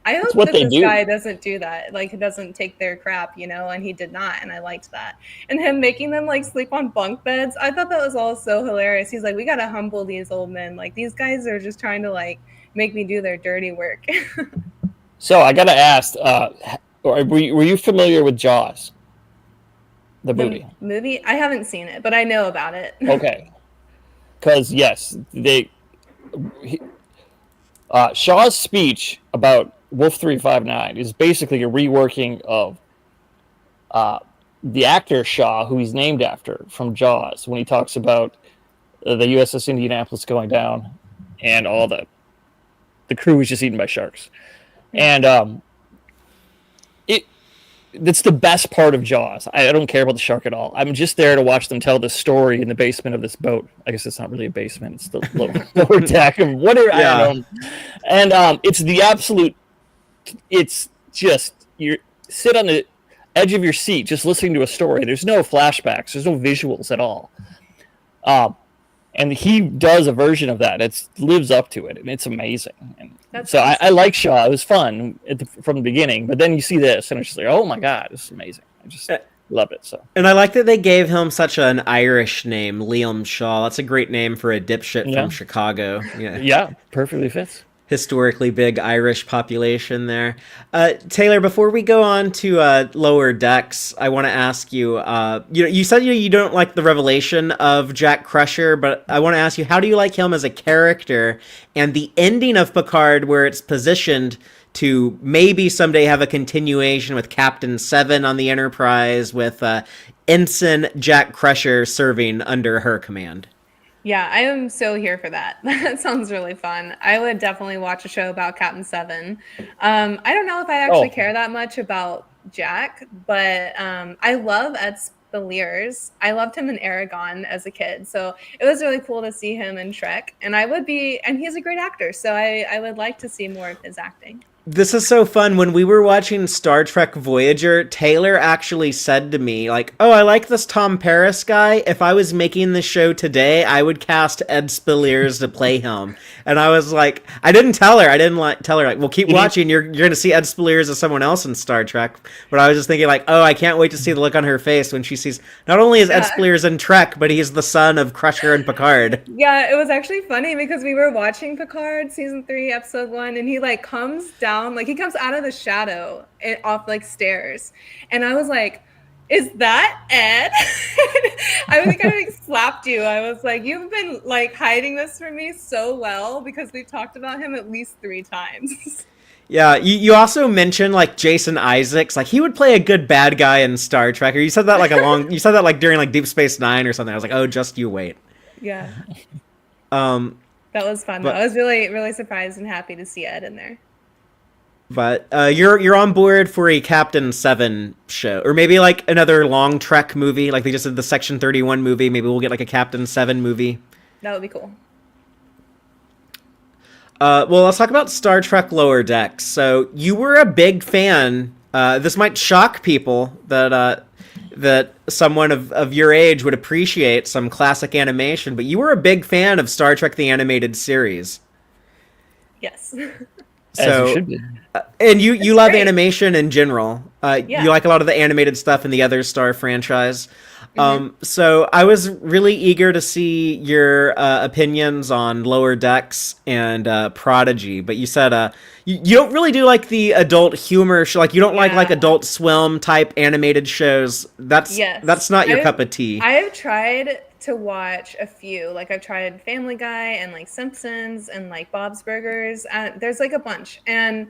I It's hope what that they this do. guy doesn't do that. Like, he doesn't take their crap, and he did not, and I liked that. And him making them like sleep on bunk beds, I thought that was all so hilarious. He's like, we gotta humble these old men. Like, these guys are just trying to like make me do their dirty work. So I gotta ask, were you familiar with Jaws, the The movie? movie, I haven't seen it, but I know about it. Okay, because yes, Shaw's speech about Wolf 359 is basically a reworking of uh, the actor Shaw, who he's named after from Jaws, when he talks about the USS Indianapolis going down and all the crew was just eaten by sharks. And it that's the best part of Jaws. I don't care about the shark at all. I'm just there to watch them tell this story in the basement of this boat. I guess it's not really a basement; it's the lower deck of whatever. I Yeah. don't know. And it's the absolute. It's just you sit on the edge of your seat just listening to a story. There's no flashbacks. There's no visuals at all. And he does a version of that. It lives up to it, and it's amazing. And That's so awesome. I like Shaw. It was fun from the beginning, but then you see this, and it's just like, oh my god, this is amazing. I just love it. So And I like that they gave him such an Irish name, Liam Shaw. That's a great name for a dipshit Yeah. from Chicago. Yeah. yeah, perfectly fits. Historically big Irish population there. Taylor, before we go on to Lower Decks, I want to ask you, you said you don't like the revelation of Jack Crusher, but I want to ask you, how do you like him as a character and the ending of Picard where it's positioned to maybe someday have a continuation with Captain Seven on the Enterprise with Ensign Jack Crusher serving under her command? Yeah, I am so here for that. That sounds really fun. I would definitely watch a show about Captain Seven. I don't know if I actually care that much about Jack, but I love Ed Speleers. I loved him in Aragon as a kid, so it was really cool to see him in Trek. And and he's a great actor, so I would like to see more of his acting. This is so fun. When we were watching Star Trek Voyager, Taylor actually said to me, like, oh, I like this Tom Paris guy. If I was making the show today, I would cast Ed Speleers to play him. And I was like, I didn't tell her. I didn't tell her, like, well, keep watching. You're going to see Ed Speleers as someone else in Star Trek. But I was just thinking, like, oh, I can't wait to see the look on her face when she sees, not only is Ed Speleers in Trek, but he's the son of Crusher and Picard. Yeah, it was actually funny because we were watching Picard season 3, episode 1, and he like comes down, like he comes out of the shadow off like stairs, and I was like, is that Ed? I think I like slapped you. I was like, you've been like hiding this from me so well because we talked about him at least 3 times. Yeah, you also mentioned like Jason Isaacs, like he would play a good bad guy in Star Trek. Or you said that you said that like during like Deep Space Nine or something. I was like, oh, just you wait. Yeah. That was fun though. I was really, really surprised and happy to see Ed in there. But you're on board for a Captain Seven show, or maybe like another long Trek movie, like they just did the Section 31 movie. Maybe we'll get like a Captain Seven movie. That would be cool. Well, let's talk about Star Trek Lower Decks. So you were a big fan. This might shock people that someone of your age would appreciate some classic animation, but you were a big fan of Star Trek the Animated Series. Yes. As you should be. And you love great. Animation in general. Yeah. You like a lot of the animated stuff in the other Star franchise. So I was really eager to see your opinions on Lower Decks and Prodigy, but you said you don't really do like the adult humor like you don't like Adult Swim type animated shows. That's not your cup of tea. I have tried to watch a few. Like I've tried Family Guy and like Simpsons and like Bob's Burgers. There's like a bunch, and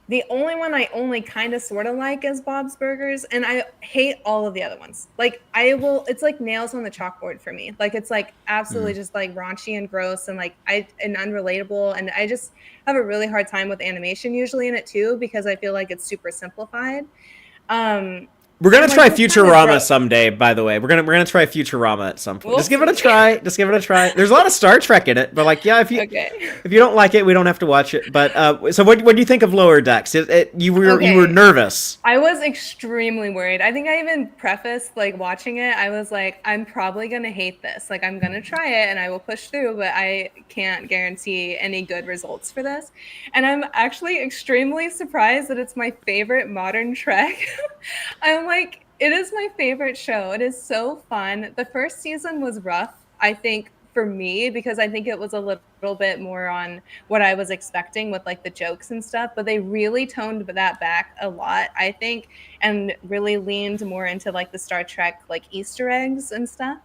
the only one I only kind of sort of like is Bob's Burgers, and I hate all of the other ones. Like it's like nails on the chalkboard for me. Like it's like absolutely just like raunchy and gross and like and unrelatable, and I just have a really hard time with animation usually in it too because I feel like it's super simplified. We're gonna Like, try it's kind of Futurama gross. someday. By the way, we're gonna try Futurama at some point. We'll Just give it a see. try. Just give it a try. There's a lot of Star Trek in it, but like, yeah, Okay. if you don't like it, we don't have to watch it. But so what do you think of Lower Decks? You were Okay. nervous. I was extremely worried. I think I even prefaced like watching it. I was like, I'm probably gonna hate this. Like, I'm gonna try it and I will push through, but I can't guarantee any good results for this. And I'm actually extremely surprised that it's my favorite modern Trek. I'm like, it is my favorite show. It is so fun. The first season was rough, I think, for me, because I think it was a little bit more on what I was expecting with like the jokes and stuff, but they really toned that back a lot, I think, and really leaned more into like the Star Trek like Easter eggs and stuff.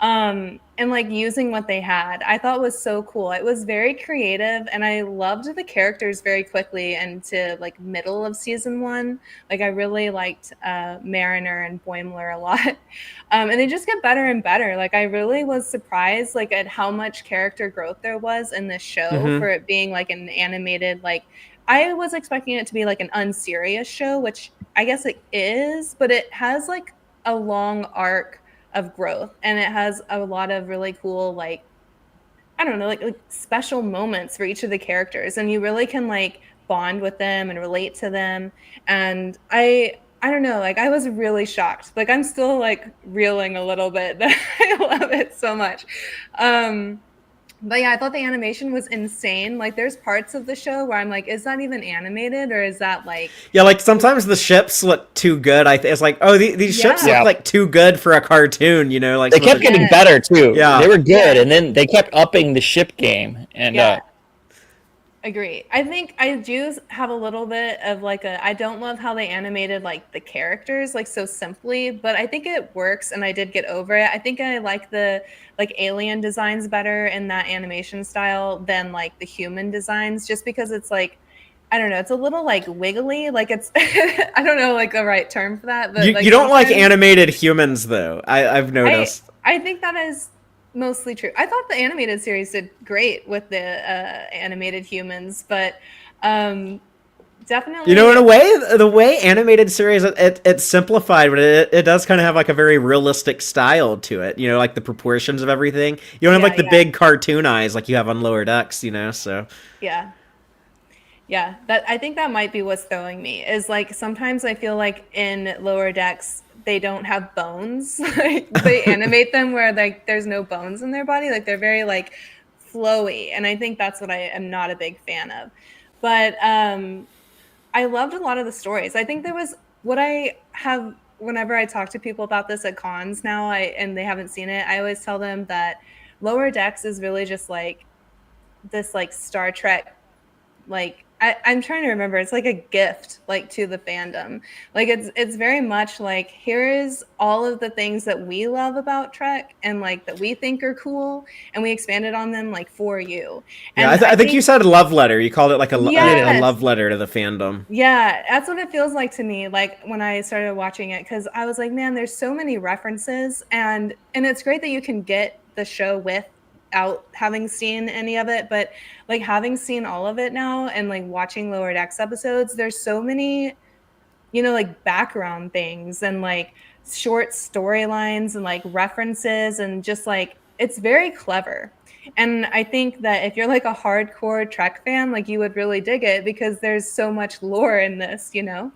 And like using what they had, I thought was so cool. It was very creative, and I loved the characters very quickly and to like middle of season one. Like I really liked Mariner and Boimler a lot. And they just get better and better. Like I really was surprised like at how much character growth there was in this show Mhm. for it being like an animated, like I was expecting it to be like an unserious show, which I guess it is, but it has like a long arc of growth, and it has a lot of really cool like I don't know, like special moments for each of the characters, and you really can like bond with them and relate to them. And I don't know, like I was really shocked. Like I'm still like reeling a little bit that I love it so much. But yeah, I thought the animation was insane. Like there's parts of the show where I'm like, is that even animated or is that like Yeah, like sometimes the ships look too good. It's like, oh, these ships Yeah. look like too good for a cartoon. You know, like They some of kept the- getting Yes. better too. Yeah. They were good, Yeah. and then they kept upping the ship game. And Yeah. Agree. I think I do have a little bit of like I don't love how they animated like the characters like so simply, but I think it works and I did get over it. I think I like the like alien designs better in that animation style than like the human designs, just because it's like I don't know, it's a little like wiggly, like it's I don't know like the right term for that, but like you don't like sometimes- animated humans though. I've noticed. I think that is mostly true. I thought the animated series did great with the animated humans, but definitely. You know, in a way, the way animated series it's simplified, but it does kind of have like a very realistic style to it. You know, like the proportions of everything. You don't have Yeah, like the yeah. big cartoon eyes like you have on Lower Decks. You know, so Yeah. Yeah, that I think that might be what's throwing me is like sometimes I feel like in Lower Decks they don't have bones. Like they animate them where like there's no bones in their body. Like they're very like flowy, and I think that's what I am not a big fan of. But I loved a lot of the stories. I think there was what I have whenever I talk to people about this at cons now, and they haven't seen it, I always tell them that Lower Decks is really just like this like Star Trek like I'm trying to remember. It's like a gift, like to the fandom. Like it's very much like here is all of the things that we love about Trek and like that we think are cool, and we expanded on them like for you. yeah, And I think you said love letter. You called it like a Yes. love letter to the fandom. Yeah, that's what it feels like to me. Like when I started watching it, because I was like, man, there's so many references, and it's great that you can get the show without having seen any of it, but like having seen all of it now and like watching Lower Decks episodes, there's so many, you know, like background things and like short storylines and like references, and just like it's very clever. And I think that if you're like a hardcore Trek fan, like you would really dig it because there's so much lore in this, you know.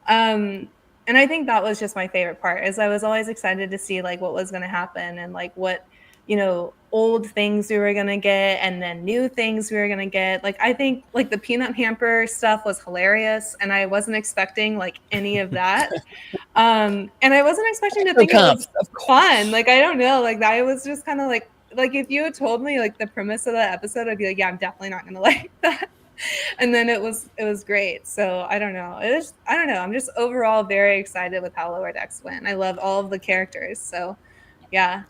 And I think that was just my favorite part, is I was always excited to see like what was going to happen and like what, you know, old things we were going to get and then new things we were going to get. Like I think like the peanut hamper stuff was hilarious, and I wasn't expecting like any of that. And I wasn't expecting to think it was fun. Like I don't know, like I was just kind of like if you had told me like the premise of that episode, I'd be like, yeah, I'm definitely not going to like that. And then it was great. So I don't know. I don't know. I'm just overall very excited with how Lower Decks went. I love all of the characters. So yeah.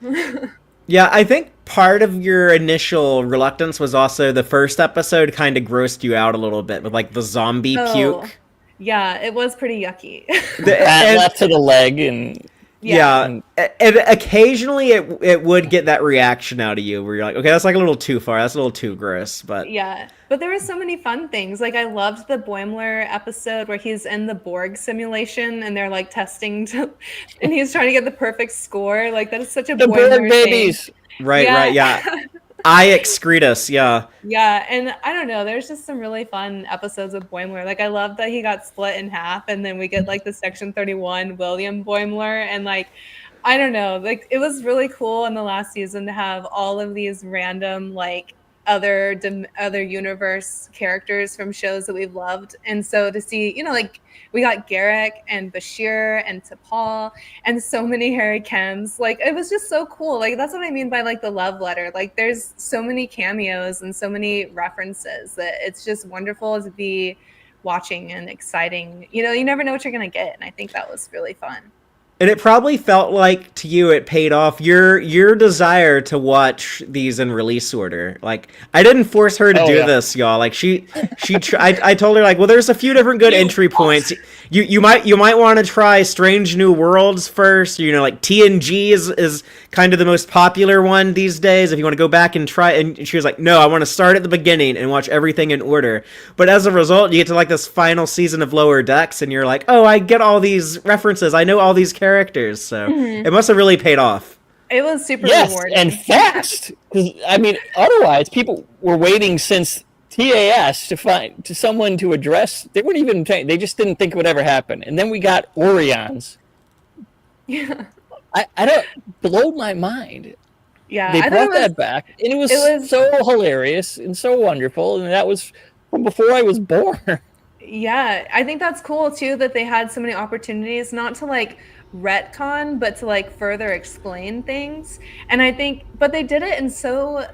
Yeah, I think part of your initial reluctance was also the first episode kind of grossed you out a little bit with like the zombie Oh, puke. yeah, it was pretty yucky. Pat left to the leg, and Yeah, and occasionally it would get that reaction out of you where you're like, okay, that's like a little too far. That's a little too gross. But Yeah, but there were so many fun things. Like I loved the Boimler episode where he's in the Borg simulation and they're like testing to, and he's trying to get the perfect score. Like that is such a The Borg Boimler thing. babies. right, yeah. I excretus, yeah. Yeah, and I don't know, there's just some really fun episodes of Boimler. Like I love that he got split in half and then we get like the Section 31 William Boimler and like I don't know, like it was really cool in the last season to have all of these random like other universe characters from shows that we've loved. And so to see, you know, like we got Garrick and Bashir and T'Pol and so many Harry Chems. Like it was just so cool. Like that's what I mean by like the love letter. Like there's so many cameos and so many references that it's just wonderful to be watching and exciting. You know, you never know what you're gonna get. And I think that was really fun. And it probably felt like to you it paid off your desire to watch these in release order. Like I didn't force her to do this, y'all. Like I told her like, well, there's a few different good entry points. You might want to try Strange New Worlds first. You know, like TNG is kind of the most popular one these days. If you want to go back and try, and she was like, no, I want to start at the beginning and watch everything in order. But as a result, you get to like this final season of Lower Decks, and you're like, oh, I get all these references. I know all these characters, so it must have really paid off. It was super rewarding. And fast. Because I mean, otherwise, people were waiting since TAS to someone to address. They weren't even. They just didn't think it would ever happen. And then we got Orions. Yeah. I don't blow my mind. Yeah, they brought that back, and it was so hilarious and so wonderful, and that was from before I was born. Yeah, I think that's cool too that they had so many opportunities not to like retcon, but to like further explain things. And I think, but they did it in so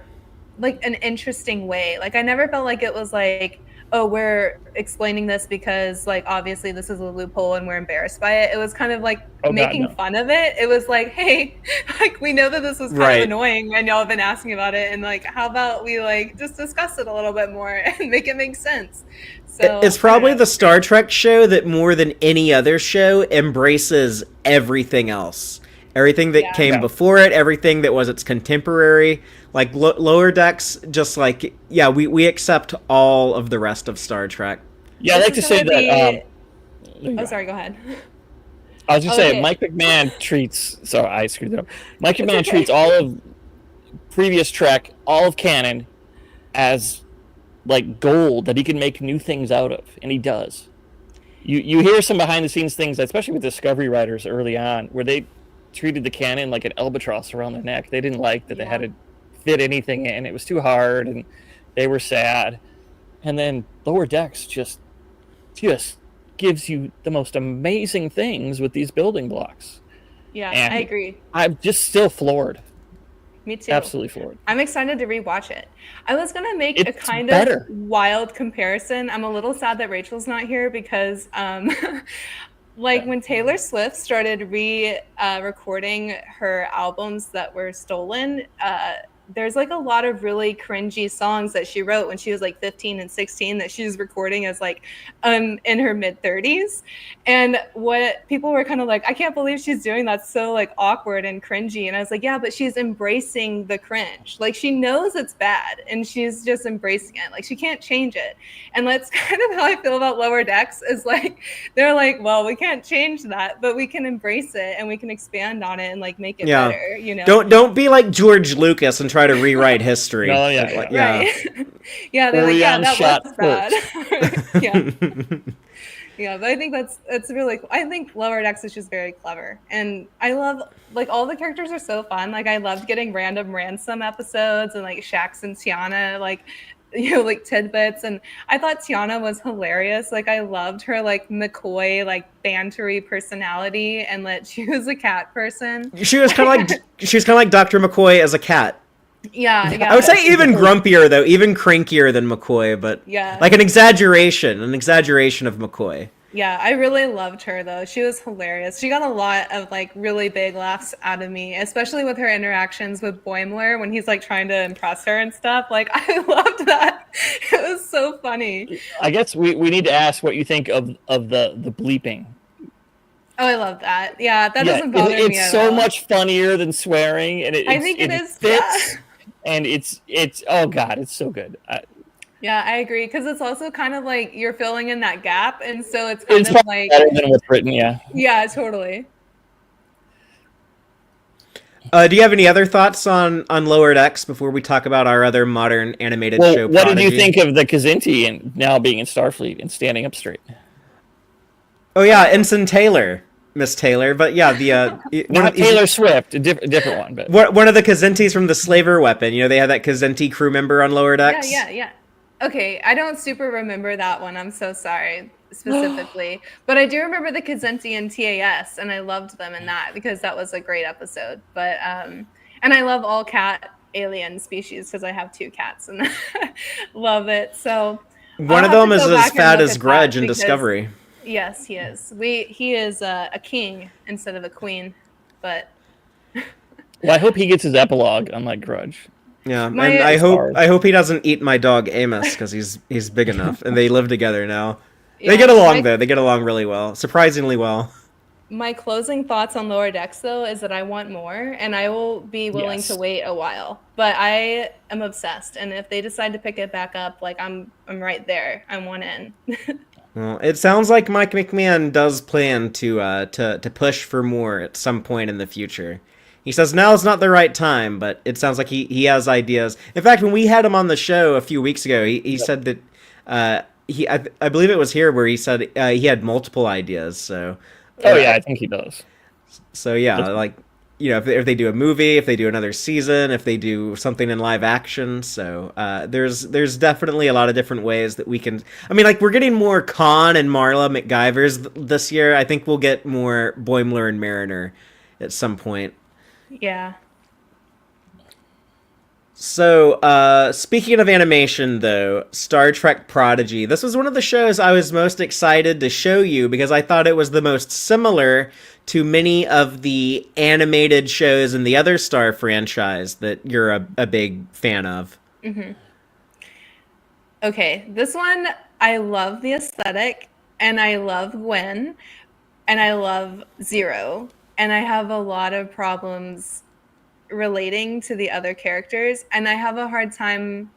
like an interesting way. Like I never felt like it was like, oh, we're explaining this because like obviously this is a loophole and we're embarrassed by it. It was kind of like making fun of it. It was like, hey, like we know that this was kind of annoying and y'all have been asking about it, and like how about we like just discuss it a little bit more and make it make sense. So it's probably the Star Trek show that more than any other show embraces everything else. Everything that came before it, everything that was its contemporary. Like Lower Decks, just like, yeah, we accept all of the rest of Star Trek. Yeah, I'd like to say that... sorry, go ahead. I was just saying, Mike McMahon treats... Sorry, I screwed it up. Mike McMahon treats all of previous Trek, all of canon, as like gold that he can make new things out of, and he does. You hear some behind-the-scenes things, especially with Discovery writers early on, where they treated the canon like an albatross around their neck. They didn't like that they had to fit anything in. It was too hard, and they were sad. And then Lower Decks just gives you the most amazing things with these building blocks. Yeah, and I agree. I'm just still floored. Me too. Absolutely floored. I'm excited to rewatch it. I was going to make a kind of wild comparison. I'm a little sad that Rachel's not here because like when Taylor Swift started recording her albums that were stolen, there's like a lot of really cringy songs that she wrote when she was like 15 and 16 that she's recording as like in her mid 30s. And what people were kind of like, I can't believe she's doing that, so like awkward and cringy. And I was like, yeah, but she's embracing the cringe. Like she knows it's bad and she's just embracing it. Like she can't change it. And that's kind of how I feel about Lower Decks, is like they're like, well, we can't change that, but we can embrace it and we can expand on it and like make it better, you know. Don't be like George Lucas and try to rewrite history. No, right. Yeah, they're like, yeah, that was bad. Yeah, but I think that's really cool. I think Lower Decks is just very clever, and I love like all the characters are so fun. Like I loved getting random ransom episodes and like Shax and Tiana, like like tidbits, and I thought Tiana was hilarious. Like I loved her like McCoy like bantery personality, and that she was a cat person. She was kind of like Dr. McCoy as a cat. Yeah. I would say even grumpier though, even crankier than McCoy, but like an exaggeration of McCoy. Yeah, I really loved her though. She was hilarious. She got a lot of like really big laughs out of me, especially with her interactions with Boimler when he's like trying to impress her and stuff. Like I loved that. It was so funny. I guess we need to ask what you think of the bleeping. Oh, I love that. Yeah, that Yeah, doesn't bother me it's at so all. much funnier than swearing, and I think it it is. Yeah. fits, and it's oh god, it's so good. Yeah, I agree because it's also kind of like you're filling in that gap, and so it's kind It's of probably like, better than what's written. Yeah. yeah, totally. Do you have any other thoughts on Lower Decks before we talk about our other modern animated Well, show, what did you Prodigy? think of the Kazinti and now being in Starfleet and standing up straight? Oh yeah, Ensign Taylor, Miss Taylor. But yeah, the Not Taylor Swift, a different one, but one of the Kazintis from the Slaver Weapon. You know, they had that Kazinti crew member on Lower Yeah, Decks. yeah, yeah. Okay, I don't super remember that one. I'm so sorry specifically, but I do remember the Kazenti and TAS, and I loved them in that because that was a great episode. But and I love all cat alien species because I have 2 cats and love it. So One I'll of have to them is go as back and fat look as at that Grudge in because Discovery. yes, he is. He is a king instead of a queen, but well, I hope he gets his epilogue, unlike Grudge. Yeah, and my I hope he doesn't eat my dog Amos because he's big enough, and they live together now. They yeah, get along though. They get along really well, surprisingly well. my closing thoughts on Lower Decks, though, is that I want more, and I will be willing to Yes. wait a while. But I am obsessed, and if they decide to pick it back up, like I'm right there. I want in. Well, it sounds like Mike McMahon does plan to push for more at some point in the future. He says now is not the right time, but it sounds like he has ideas. In fact, when we had him on the show a few weeks ago, he said that I believe it was here where he said he had multiple ideas. So Oh yeah, I think he does. So yeah, like you know, if they do a movie, if they do another season, if they do something in live action, so there's definitely a lot of different ways that we can. I mean, like we're getting more Khan and Marla McGyvers this year. I think we'll get more Boimler and Mariner at some point. Yeah. So, speaking of animation, though, Star Trek Prodigy. This was one of the shows I was most excited to show you because I thought it was the most similar to many of the animated shows in the other Star franchise that you're a big fan of. Mm-hmm. Okay, this one, I love the aesthetic, and I love Gwen, and I love Zero, and I have a lot of problems relating to the other characters, and I have a hard time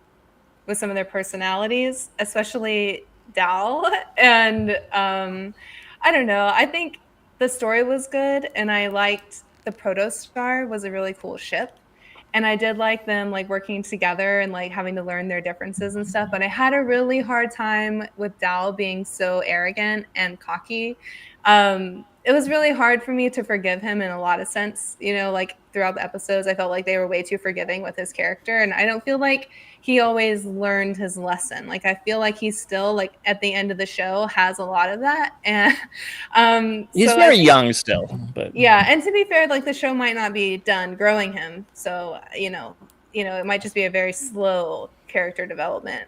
with some of their personalities, especially Dal. And I don't know. I think the story was good, and I liked the Protostar was a really cool ship, and I did like them like working together and like having to learn their differences and stuff. But I had a really hard time with Dal being so arrogant and cocky. It was really hard for me to forgive him in a lot of sense. You know, like throughout the episodes, I felt like they were way too forgiving with his character, and I don't feel like he always learned his lesson. Like I feel like he's still like at the end of the show has a lot of that, and He's so very young still, but yeah. And to be fair, like the show might not be done growing him, so it might just be a very slow character development.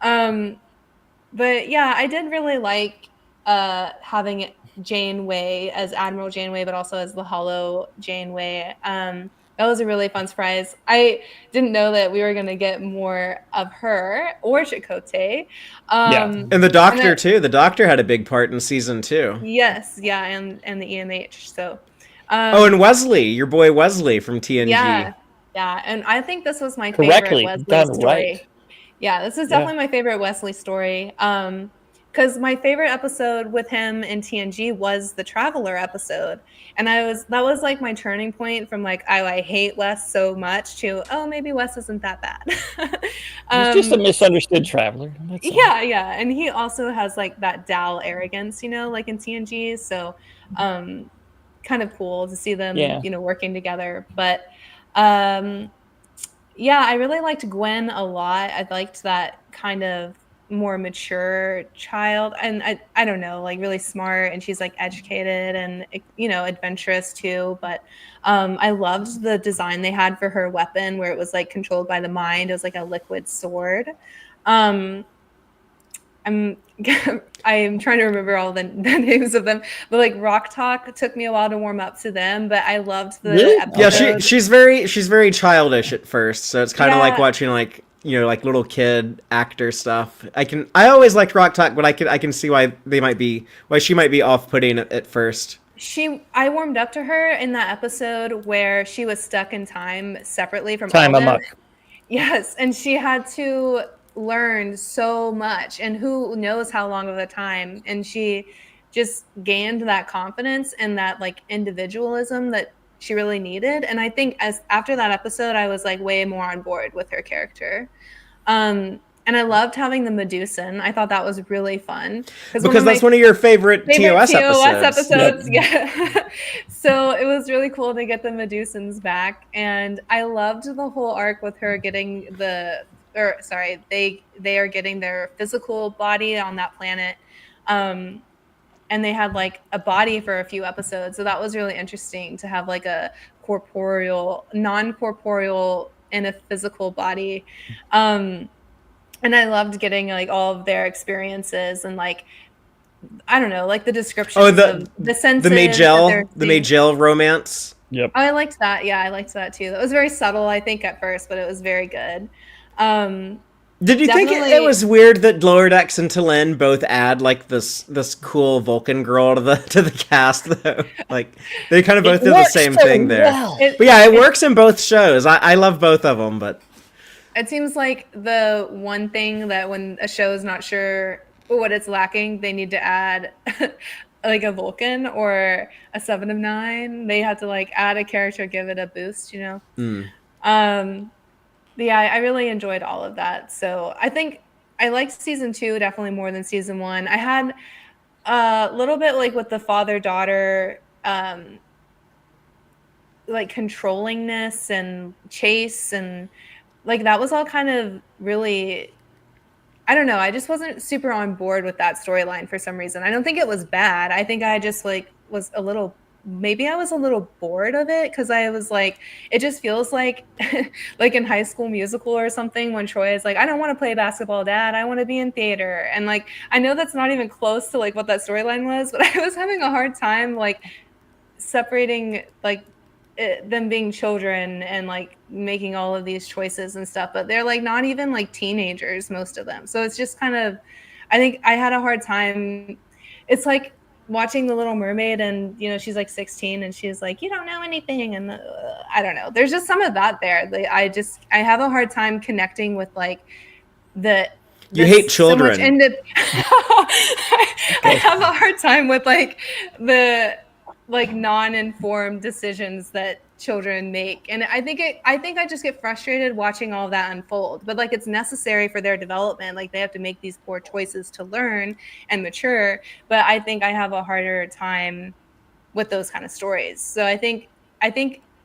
But yeah, I did really like having Janeway as Admiral Janeway, but also as the Hollow Janeway. That was a really fun surprise. I didn't know that we were going to get more of her or Chakotay. Yeah. And the Doctor too. The Doctor had a big part in season 2. Yes, yeah, and the EMH. So. And Wesley, your boy Wesley from TNG. Yeah, and I think this was my Correctly favorite Wesley done story. right. Yeah, this is definitely my favorite Wesley story. Because my favorite episode with him in TNG was the Traveler episode, and that was like my turning point from like I hate Wes so much to maybe Wes isn't that bad. He's just a misunderstood traveler. Yeah, and he also has like that Dal arrogance, like in TNG. So, kind of cool to see them, working together. But, yeah, I really liked Gwen a lot. I liked that kind of more mature child, and I don't know, like really smart, and she's like educated and adventurous too. But I loved the design they had for her weapon, where it was like controlled by the mind. It was like a liquid sword. I'm trying to remember all the names of them, but like Rock Talk took me a while to warm up to them, but I loved the episode. Yeah, she's very childish at first, so it's kind of like watching like like little kid actor stuff. I always liked Rock Talk, but I can see why she might be off-putting at first. I warmed up to her in that episode where she was stuck in time separately from Time Alden. amok. Yes, and she had to learn so much, and who knows how long of a time, and she just gained that confidence and that like individualism that she really needed. And I think as after that episode, I was like way more on board with her character. And I loved having the Medusan. I thought that was really fun because that's one of your favorite TOS episodes. Yep. Yeah. So it was really cool to get the Medusans back, and I loved the whole arc with her getting they are getting their physical body on that planet. And they had like a body for a few episodes, so that was really interesting to have like a non-corporeal in a physical body. And I loved getting like all of their experiences and like I don't know, like the descriptions of the senses. The Majel romance. Yep. I liked that. Yeah, I liked that too. That was very subtle, I think, at first, but it was very good. Did you think it was weird that Lower Decks and T'Lyn both add like this cool Vulcan girl to the cast though? Like they kind of both do the same thing there. Well. But yeah, it works in both shows. I love both of them, but it seems like the one thing that when a show is not sure what it's lacking, they need to add like a Vulcan or a 7 of 9. They have to like add a character, give it a boost, you know? But yeah, I really enjoyed all of that. So I think I liked season 2 definitely more than season 1. I had a little bit like with the father-daughter like controllingness and chase and like that was all kind of really, I don't know. I just wasn't super on board with that storyline for some reason. I don't think it was bad. I think I just like was a little, maybe I was a little bored of it because I was like, it just feels like like in High School Musical or something when Troy is like, I don't want to play basketball, Dad. I want to be in theater. And like, I know that's not even close to like what that storyline was, but I was having a hard time like separating like them being children and like making all of these choices and stuff, but they're like not even like teenagers, most of them. So it's just kind of, I think I had a hard time. It's like watching The Little Mermaid and, you know, she's like 16 and she's like, you don't know anything. And I don't know. There's just some of that there. I have a hard time connecting with like you hate children. So I have a hard time with like the like non-informed decisions that children make, and I think I just get frustrated watching all that unfold. But like it's necessary for their development. Like they have to make these poor choices to learn and mature. But I think I have a harder time with those kind of stories. So I think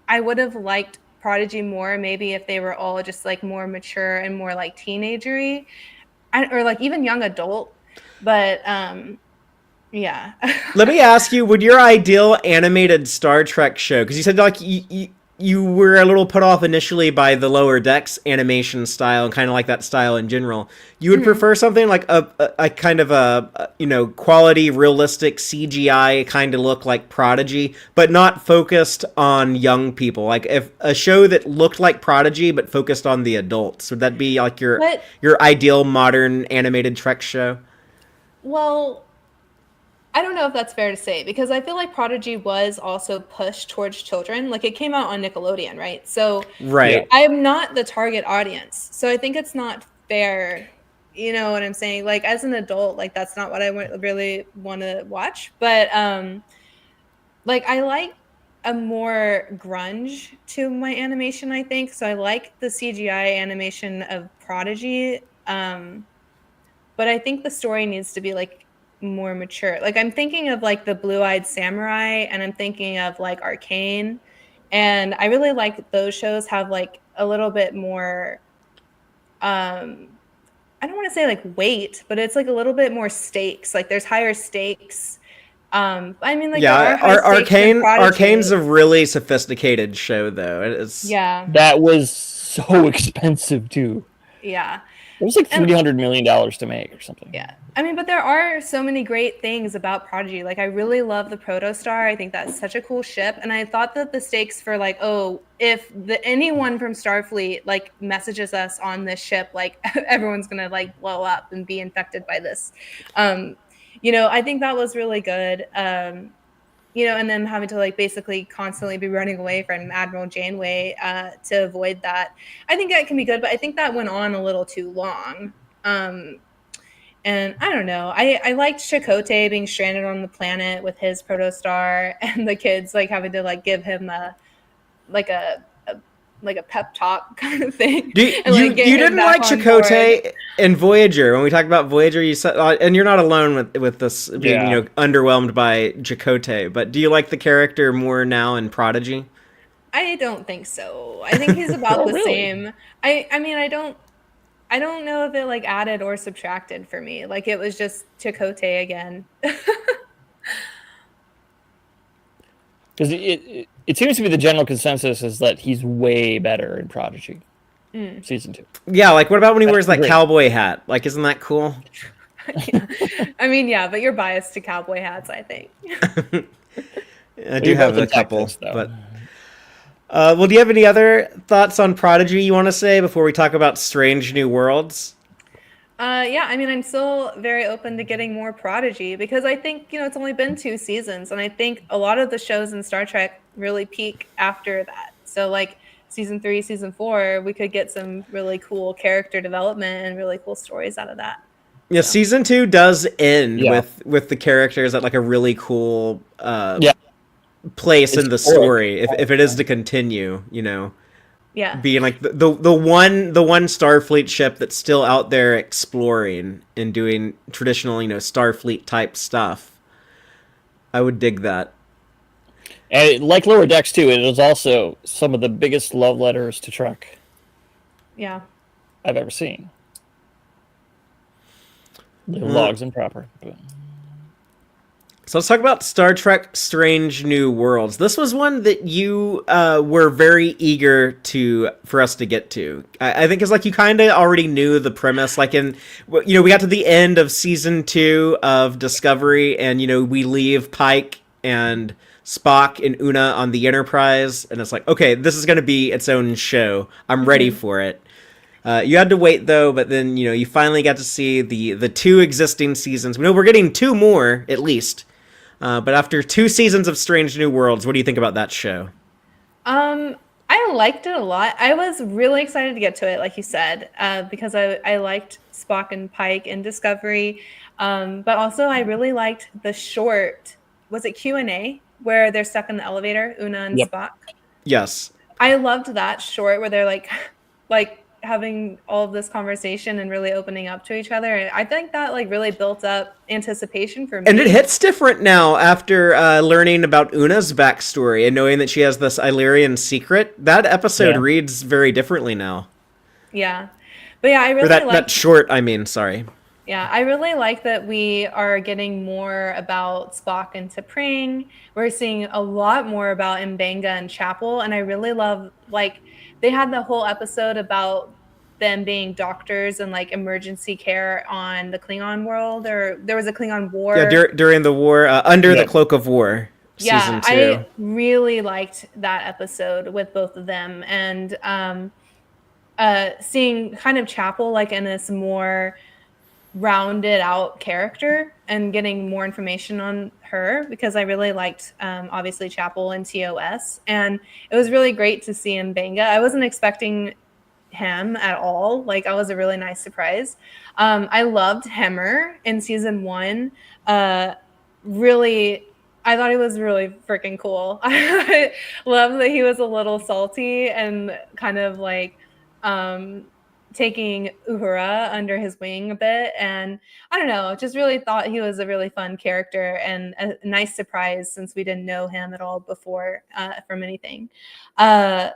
I would have liked Prodigy more maybe if they were all just like more mature and more like teenagery, or like even young adult. But yeah. Let me ask you, would your ideal animated Star Trek show, because you said like you were a little put off initially by the Lower Decks animation style and kind of like that style in general, you would prefer something like a kind of a you know, quality, realistic CGI kind of look like Prodigy, but not focused on young people? Like if a show that looked like Prodigy but focused on the adults, would that be like your ideal modern animated Trek show? Well, I don't know if that's fair to say, because I feel like Prodigy was also pushed towards children. Like it came out on Nickelodeon, right? So right. I am not the target audience. So I think it's not fair. You know what I'm saying? Like as an adult, like that's not what I really want to watch. But like I like a more grunge to my animation, I think. So I like the CGI animation of Prodigy. But I think the story needs to be like more mature. Like I'm thinking of like the Blue-Eyed Samurai, and I'm thinking of like Arcane, and I really like those shows have like a little bit more I don't want to say like weight, but it's like a little bit more stakes. Like there's higher stakes. I mean, like yeah, Arcane's a really sophisticated show though. It's yeah, that was so expensive too. Yeah. It was like And $300 million to make or something. yeah. I mean, but there are so many great things about Prodigy. Like, I really love the Protostar. I think that's such a cool ship. And I thought that the stakes for like, oh, if anyone from Starfleet like messages us on this ship, like everyone's gonna like blow up and be infected by this. Um, I think that was really good. And them having to like basically constantly be running away from Admiral Janeway to avoid that. I think that can be good, but I think that went on a little too long. Um, and I don't know. I liked Chakotay being stranded on the planet with his protostar and the kids like having to like give him like a like a pep talk kind of thing Do and you like get you him didn't back like on board. Chakotay and Voyager? When we talked about Voyager, you said, and you're not alone with this being underwhelmed by Chakotay. But do you like the character more now in Prodigy? I don't think so. I think he's about Oh, the really? same. I mean I don't know if it like added or subtracted for me. Like it was just Chakotay again. Because it seems to be the general consensus is that he's way better in Prodigy season 2. Yeah, like what about when he I wears that agree. cowboy hat? Like, isn't that cool? Yeah. I mean, yeah, but you're biased to cowboy hats, I think. I do You're have both a in couple, Texas, though. but well, do you have any other thoughts on Prodigy you want to say before we talk about Strange New Worlds? Yeah, I mean, I'm still very open to getting more Prodigy because I think, it's only been 2 seasons, and I think a lot of the shows in Star Trek really peak after that. So, like, season 3, season 4, we could get some really cool character development and really cool stories out of that. Yeah, So, season 2 does end Yeah. with the characters at like a really cool Yeah. place It's in the boring. story. If it is to continue, yeah. being like the one Starfleet ship that's still out there exploring and doing traditional Starfleet type stuff. I would dig that. And like Lower Decks too, it is also some of the biggest love letters to Trek Yeah. I've ever seen. The logs improper. But... So let's talk about Star Trek Strange New Worlds. This was one that you were very eager for us to get to. I think it's like you kind of already knew the premise. Like we got to the end of season 2 of Discovery, and we leave Pike and Spock and Una on the Enterprise, and it's like, okay, this is going to be its own show. I'm ready for it. You had to wait though, but then you finally got to see the 2 existing seasons. We know we're getting 2 more at least. But after 2 seasons of Strange New Worlds, what do you think about that show? I liked it a lot. I was really excited to get to it, like you said, because I liked Spock and Pike in Discovery. But also I really liked the short, was it Q&A, where they're stuck in the elevator, Una and Yep. Spock? Yes. I loved that short where they're like having all of this conversation and really opening up to each other. And I think that like really built up anticipation for me. And it hits different now after learning about Una's backstory and knowing that she has this Illyrian secret. That episode reads very differently now. Yeah. But yeah, I really that short, sorry. Yeah, I really like that we are getting more about Spock and T'Pring. We're seeing a lot more about M'Benga and Chapel, and I really love, like, they had the whole episode about them being doctors and, like, emergency care on the Klingon world, or there was a Klingon war. Yeah, during the war, Under the Cloak of War, season 2. I really liked that episode with both of them, and seeing kind of Chapel, like, in this more rounded out character and getting more information on her, because I really liked obviously Chapel and TOS, and it was really great to see M'Benga. I wasn't expecting him at all. Like, I was a really nice surprise. I loved Hemmer in season 1. Really, I thought he was really freaking cool. I love that he was a little salty and kind of like taking Uhura under his wing a bit. And I don't know, just really thought he was a really fun character and a nice surprise since we didn't know him at all before from anything. But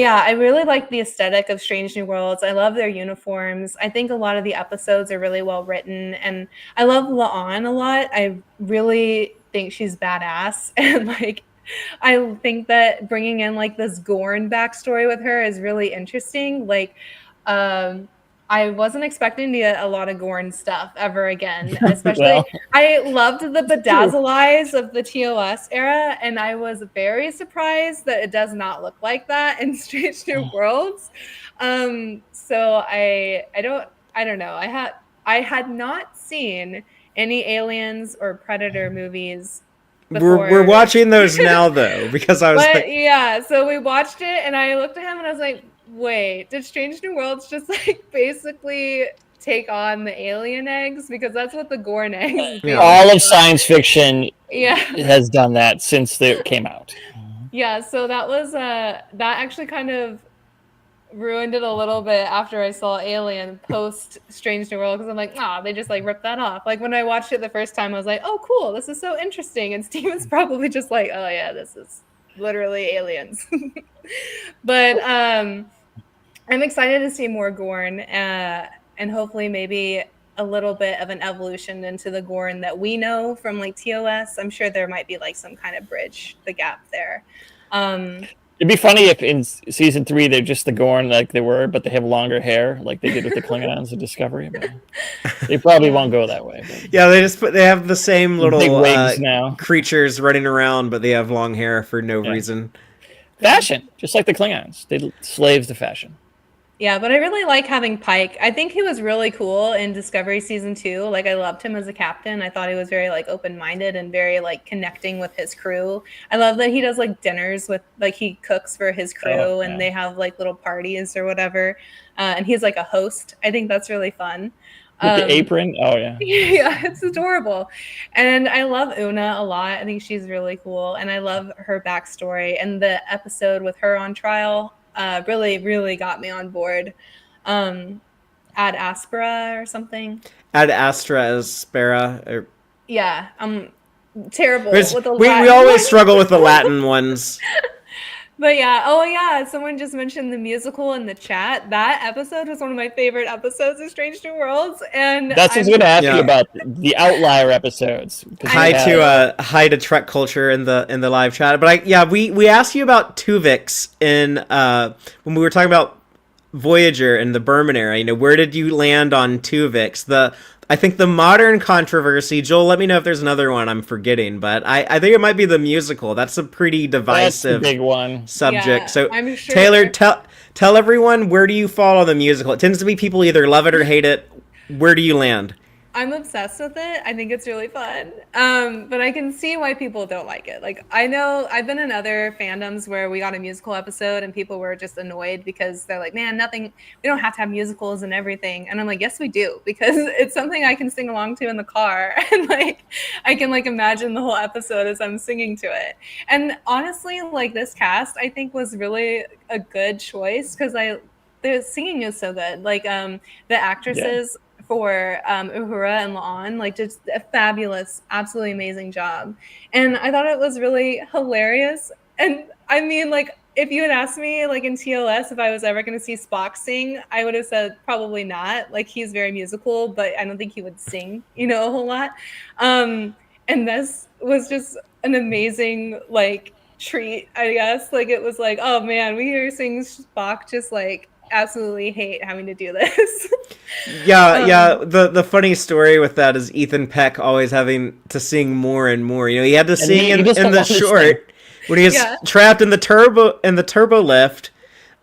yeah, I really like the aesthetic of Strange New Worlds. I love their uniforms. I think a lot of the episodes are really well written. And I love La'an a lot. I really think she's badass. And like, I think that bringing in like this Gorn backstory with her is really interesting. Like, I wasn't expecting to get a lot of Gorn stuff ever again. Especially, Well, I loved the bedazzle-eyes of the TOS era, and I was very surprised that it does not look like that in Strange New Worlds. So I don't know. I had not seen any Aliens or Predator movies before. We're watching those now though, because I was But like, yeah, so we watched it, and I looked at him, and I was like, "Wait, did Strange New Worlds just like basically take on the alien eggs? Because that's what the Gorn eggs do." Yeah. all of science fiction Yeah, has done that since they came out. yeah. So that was that actually kind of ruined it a little bit after I saw Alien post Strange New World, because I'm like, they just like ripped that off. Like when I watched it the first time, I was like, oh, cool, this is so interesting. And Steven's probably just like, oh yeah, this is literally aliens. But I'm excited to see more Gorn, and hopefully maybe a little bit of an evolution into the Gorn that we know from like TOS. I'm sure there might be like some kind of bridge the gap there. It'd be funny if in season 3 they're just the Gorn like they were, but they have longer hair like they did with the Klingons in Discovery. But they probably won't go that way. But yeah, they have the same big little wigs now. creatures running around, but they have long hair for no reason. Fashion, just like the Klingons, they slaves to fashion. Yeah, but I really like having Pike. I think he was really cool in Discovery season 2. Like I loved him as a captain. I thought he was very like open-minded and very like connecting with his crew. I love that he does like dinners with like he cooks for his crew, and they have like little parties or whatever. And he's like a host. I think that's really fun. With the apron, oh yeah. Yeah, it's adorable. And I love Una a lot. I think she's really cool, and I love her backstory, and the episode with her on trial really, really got me on board. Ad Aspera or something. Ad Astra Aspera. Yeah, I'm terrible We with the we Latin always ones. struggle with the Latin ones. But yeah, oh yeah, someone just mentioned the musical in the chat. That episode was one of my favorite episodes of Strange New Worlds, and That's what I was going to ask Yeah. you about the outlier episodes. 'Cause Hi they have- to Trek culture in the live chat. But we asked you about Tuvix in when we were talking about Voyager and the Berman era. You know, where did you land on Tuvix? I think the modern controversy, Joel, let me know if there's another one I'm forgetting, but I think it might be the musical. That's a pretty that's the divisive big one. subject. Yeah, So I'm sure. Taylor, tell everyone, where do you fall on the musical? It tends to be people either love it or hate it. Where do you land? I'm obsessed with it. I think it's really fun. But I can see why people don't like it. Like, I know I've been in other fandoms where we got a musical episode and people were just annoyed because they're like, man, we don't have to have musicals and everything. And I'm like, yes, we do, because it's something I can sing along to in the car. And like, I can like imagine the whole episode as I'm singing to it. And honestly, like this cast, I think was really a good choice because the singing is so good. Like the actresses for Uhura and La'an, like just a fabulous, absolutely amazing job. And I thought it was really hilarious. And I mean, like, if you had asked me, like in TOS, if I was ever going to see Spock sing, I would have said probably not. Like, he's very musical, but I don't think he would sing, a whole lot. And this was just an amazing, like, treat, I guess. Like, it was like, oh man, we hear sing Spock just like absolutely hate having to do this. Yeah. The funny story with that is Ethan Peck always having to sing more and more. He had to sing in the short when he was trapped in the turbo lift.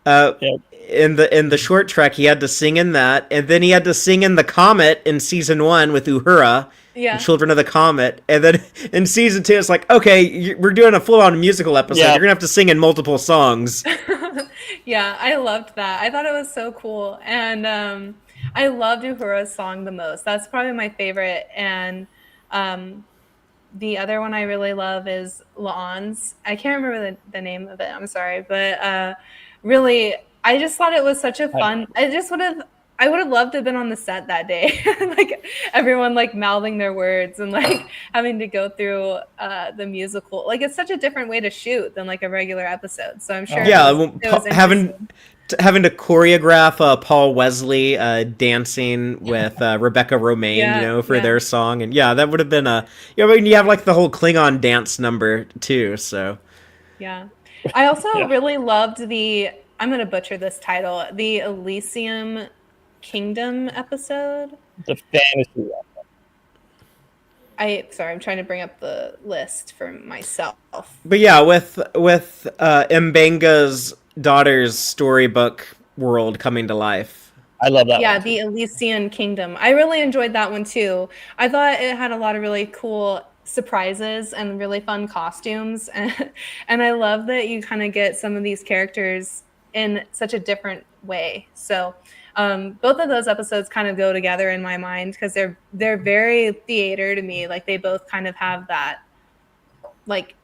In the short trek, he had to sing in that, and then he had to sing in the Comet in season 1 with Uhura. Yeah. Children of the Comet, and then in season 2, it's like, okay, we're doing a full-on musical episode. You're gonna have to sing in multiple songs. Yeah, I loved that. I thought it was so cool, and I loved Uhura's song the most. That's probably my favorite, and the other one I really love is La'an's. I can't remember the name of it. I'm sorry, but really, I just thought it was such a fun. I would have loved to have been on the set that day, like everyone like mouthing their words and like having to go through the musical. Like it's such a different way to shoot than like a regular episode. So I'm sure. Having to choreograph Paul Wesley dancing with Rebecca Romaine, for their song, and that would have been you have like the whole Klingon dance number too. So I also really loved I'm going to butcher this title, the Elysium Kingdom episode. The fantasy one. I'm trying to bring up the list for myself. But yeah, with Mbenga's daughter's storybook world coming to life. I love that Yeah, one. the Elysian Kingdom. I really enjoyed that one too. I thought it had a lot of really cool surprises and really fun costumes. And I love that you kind of get some of these characters in such a different way. So both of those episodes kind of go together in my mind because they're very theater to me. Like they both kind of have that, like,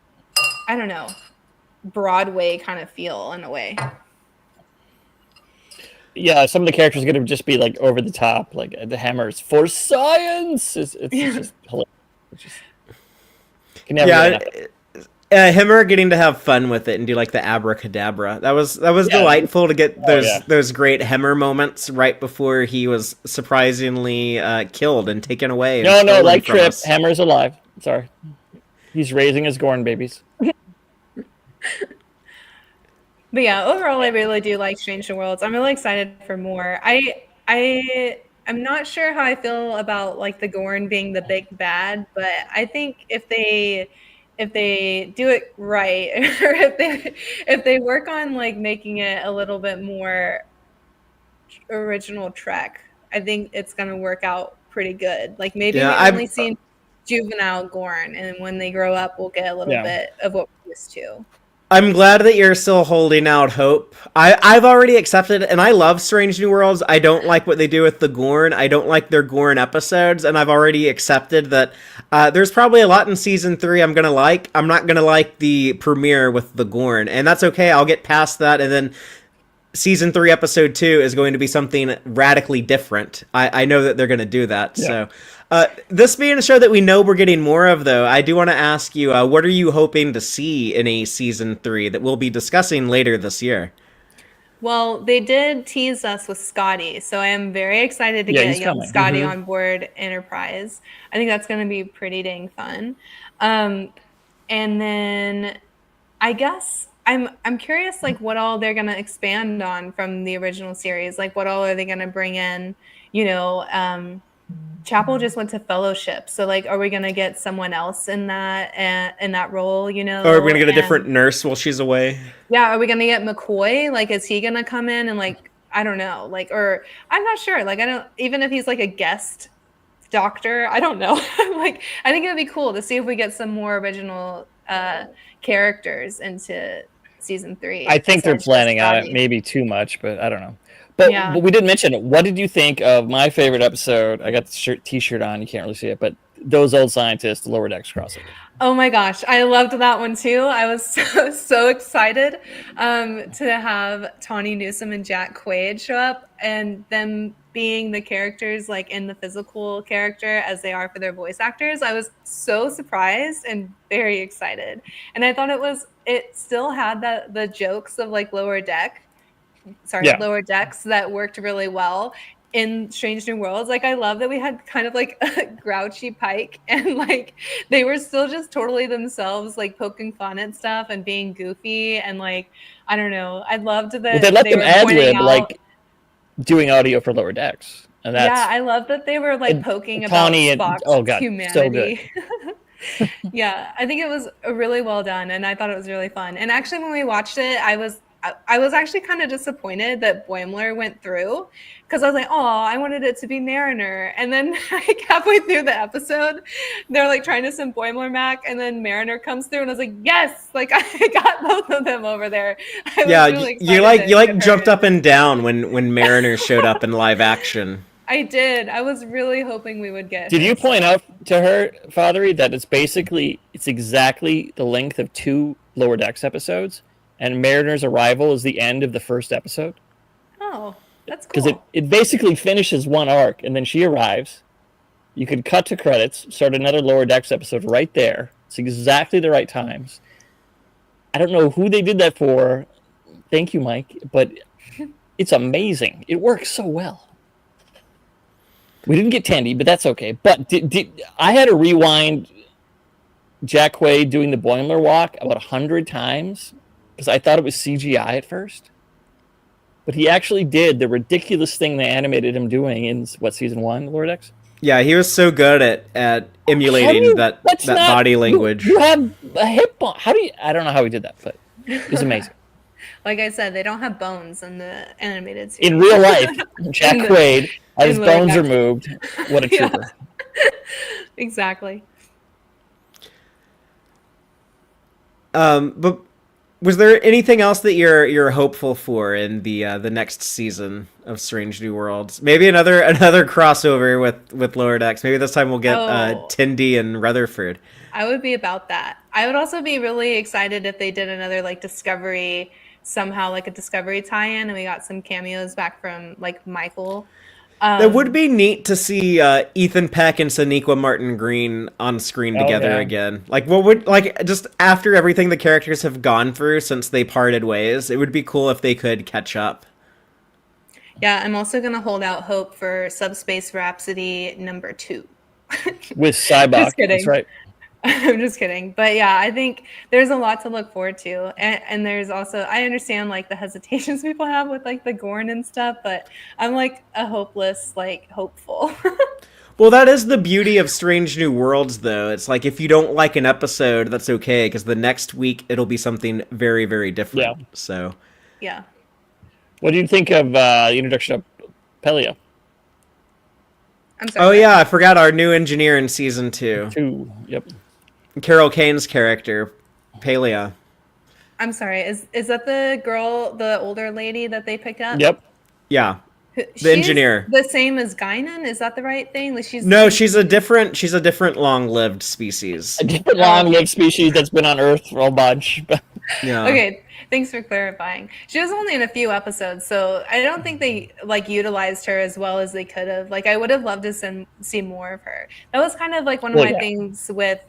I don't know, Broadway kind of feel in a way. Yeah, some of the characters are going to just be like over the top, like the hammers for science. It's just hilarious. Can never get enough. Him getting to have fun with it and do like the abracadabra. That was delightful to get those great Hemmer moments right before he was surprisingly killed and taken away. No, like Trip, Hammer's alive. Sorry, he's raising his Gorn babies. But yeah, overall, I really do like Strange New Worlds. I'm really excited for more. I'm not sure how I feel about like the Gorn being the big bad, but I think if they do it right, or if they work on like making it a little bit more original Trek, I think it's gonna work out pretty good. Like maybe we've only seen juvenile Gorn, and when they grow up, we'll get a little bit of what we're used to. I'm glad that you're still holding out hope. I've already accepted, and I love Strange New Worlds. I don't like what they do with the Gorn. I don't like their Gorn episodes, and I've already accepted that there's probably a lot in Season 3 I'm going to like. I'm not going to like the premiere with the Gorn, and that's okay. I'll get past that, and then Season 3, Episode 2 is going to be something radically different. I know that they're going to do that, so... this being a show that we know we're getting more of, though, I do want to ask you, what are you hoping to see in a Season 3 that we'll be discussing later this year? Well, they did tease us with Scotty, so I am very excited to get young Scotty on board Enterprise. I think that's going to be pretty dang fun. And then I guess I'm curious, like, what all they're going to expand on from the original series. Like, what all are they going to bring in? You know, Chapel just went to Fellowship, so like, are we gonna get someone else in that role? You know, or are we gonna get a different nurse while she's away? Yeah, are we gonna get McCoy? Like, is he gonna come in and like, I don't know, like, or I'm not sure. Like, I don't, even if he's like a guest doctor, I don't know. Like, I think it would be cool to see if we get some more original characters into Season 3. I think they're planning on it, maybe too much, but I don't know. But we did mention it. What did you think of my favorite episode? I got the T-shirt on. You can't really see it, but Those Old Scientists, Lower Decks crossover. Oh my gosh, I loved that one too. I was so excited to have Tawny Newsome and Jack Quaid show up, and them being the characters like in the physical character as they are for their voice actors. I was so surprised and very excited, and I thought it still had the jokes of like Lower Decks that worked really well in Strange New Worlds. Like, I love that we had kind of like a grouchy Pike, and like they were still just totally themselves, like poking fun at stuff and being goofy, and like, I don't know, I loved that they let them ad-lib like doing audio for Lower Decks, and that's I love that they were like poking about Spock's humanity. So good. Yeah, I think it was really well done, and I thought it was really fun. And actually, when we watched it, I was actually kind of disappointed that Boimler went through, because I was like, oh, I wanted it to be Mariner. And then like halfway through the episode, they're like trying to send Boimler back, and then Mariner comes through, and I was like, yes, like I got both of them over there. Really you jumped up and down when Mariner showed up in live action. I did. I was really hoping we would get. Did you point out to her, Fathery, that it's exactly the length of 2 Lower Decks episodes? And Mariner's arrival is the end of the first episode. Oh, that's cool. Because it basically finishes one arc, and then she arrives. You could cut to credits, start another Lower Decks episode right there. It's exactly the right times. I don't know who they did that for. Thank you, Mike. But it's amazing. It works so well. We didn't get Tandy, but that's okay. But I had to rewind Jack Quaid doing the Boimler walk about 100 times. Because I thought it was CGI at first. but he actually did the ridiculous thing they animated him doing in season 1, Lord X. Yeah, he was so good at emulating that body language. You have a hip bone. How do you? I don't know how he did that, but it was amazing. Like I said, they don't have bones in the animated series. In real life, Jack Quaid had his bones removed. What a trooper! Exactly. But was there anything else that you're hopeful for in the next season of Strange New Worlds? Maybe another crossover with Lower Decks. Maybe this time we'll get Tindy and Rutherford. I would be about that. I would also be really excited if they did another like Discovery, somehow like a Discovery tie-in, and we got some cameos back from like Michael. It would be neat to see Ethan Peck and Sonequa Martin Green on screen together again. Like, what would just after everything the characters have gone through since they parted ways, it would be cool if they could catch up. Yeah, I'm also gonna hold out hope for Subspace Rhapsody #2 with Cybok. Just kidding. That's right. I'm just kidding. But yeah, I think there's a lot to look forward to. And there's also, I understand like the hesitations people have with like the Gorn and stuff, but I'm like a hopeless, like hopeful. Well, that is the beauty of Strange New Worlds, though. It's like if you don't like an episode, that's okay, because the next week it'll be something very, very different. Yeah. So. Yeah. What do you think of the introduction of Pelia? I'm sorry. Oh, yeah, I forgot our new engineer in season 2. Yep. Carol Kane's character, Pelia. I'm sorry. Is that the girl, the older lady that they pick up? Yep. Yeah. The engineer. The same as Guinan? Is that the right thing? Like she's a different long-lived species. A different long-lived species that's been on Earth for a bunch. Yeah. Okay. Thanks for clarifying. She was only in a few episodes, so I don't think they like utilized her as well as they could have. Like I would have loved to see more of her. That was kind of like one of my things with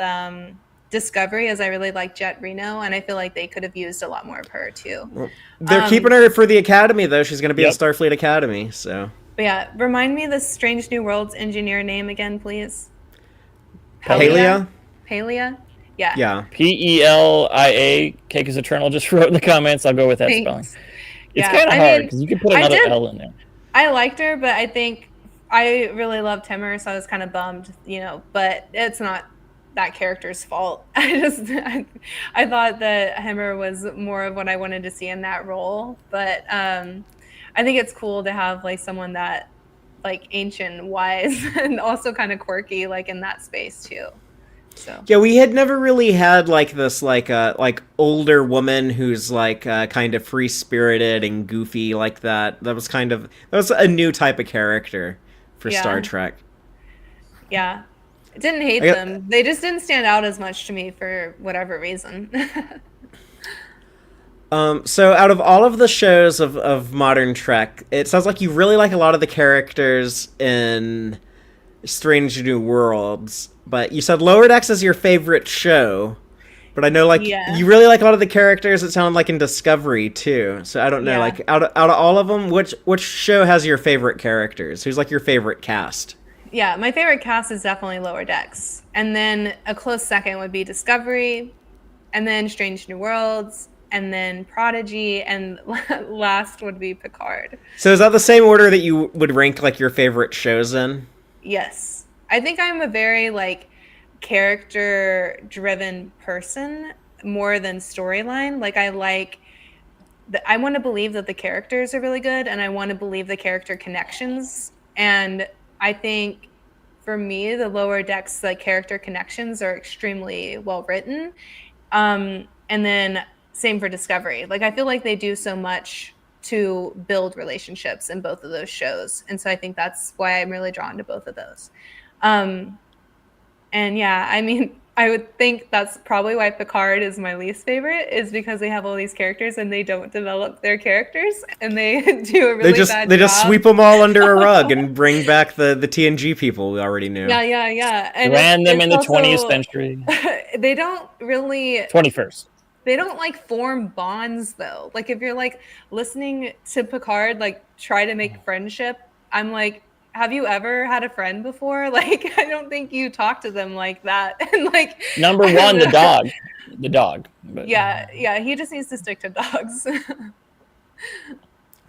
Discovery, is I really like Jet Reno, and I feel like they could have used a lot more of her too. Well, they're keeping her for the Academy, though. She's going to be in Starfleet Academy, so. But yeah, remind me the Strange New Worlds engineer name again, please. Pelia? Pelia? Yeah. Yeah. Pelia. Cake is Eternal just wrote in the comments. I'll go with that spelling. It's kind of hard because you can put another L in there. I liked her, but I think I really loved Hemmer, so I was kind of bummed, but it's not that character's fault. I thought that Hemmer was more of what I wanted to see in that role, but I think it's cool to have like someone that like ancient, wise, and also kind of quirky, like in that space too. So. Yeah, we had never really had like this like older woman who's like kind of free spirited and goofy like that. That was a new type of character for Star Trek. Yeah. I didn't hate them. They just didn't stand out as much to me for whatever reason. So out of all of the shows of modern Trek, it sounds like you really like a lot of the characters in Strange New Worlds, but you said Lower Decks is your favorite show. But I know you really like a lot of the characters, it sounded like in Discovery too. So I don't know, like out of all of them, which show has your favorite characters? Who's like your favorite cast? Yeah, my favorite cast is definitely Lower Decks. And then a close second would be Discovery, and then Strange New Worlds, and then Prodigy, and last would be Picard. So is that the same order that you would rank like your favorite shows in? Yes. I think I'm a very like character-driven person more than storyline. Like I want to believe that the characters are really good, and I want to believe the character connections. And I think for me, the Lower Decks like character connections are extremely well written. And then same for Discovery. Like I feel like they do so much to build relationships in both of those shows. And so I think that's why I'm really drawn to both of those. And yeah, I mean, I would think that's probably why Picard is my least favorite, is because they have all these characters and they don't develop their characters, and they do a really bad job. They just sweep them all under a rug and bring back the TNG people we already knew. Yeah. And ran them in the 20th century. They don't really 21st. They don't like form bonds though. Like if you're like listening to Picard like try to make friendship, I'm like, have you ever had a friend before? Like, I don't think you talk to them like that. And like, number one, the dog. But. Yeah. He just needs to stick to dogs.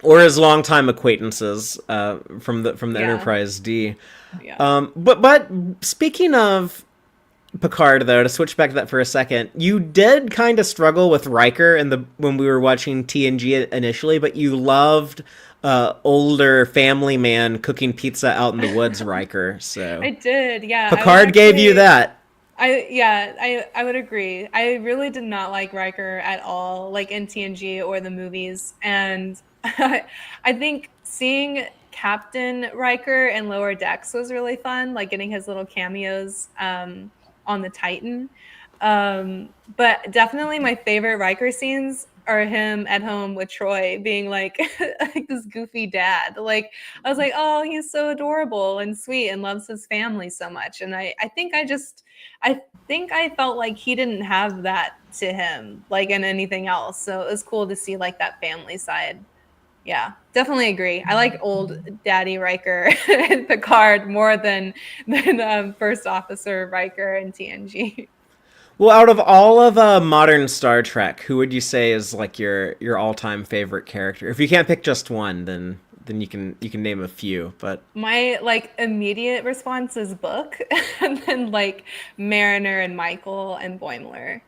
or his longtime acquaintances from the Yeah. Enterprise D. Yeah. But speaking of Picard, though, to switch back to that for a second, you did kind of struggle with Riker when we were watching TNG initially, but you loved older family man cooking pizza out in the woods Riker. So I did. Yeah. I was Picard gave you actually that. I would agree. I really did not like Riker at all, like in TNG or the movies. And I think seeing Captain Riker in Lower Decks was really fun, like getting his little cameos on the Titan. But definitely my favorite Riker scenes are him at home with Troy being like, like this goofy dad. Like I was like, oh, he's so adorable and sweet and loves his family so much. And I think I felt like he didn't have that to him, like in anything else. So it was cool to see like that family side. Yeah, definitely agree. I like old Daddy Riker and Picard more than First Officer Riker and TNG. Well, out of all of modern Star Trek, who would you say is like your all time favorite character? If you can't pick just one, then you can name a few. But My like immediate response is Book, and then like Mariner and Michael and Boimler.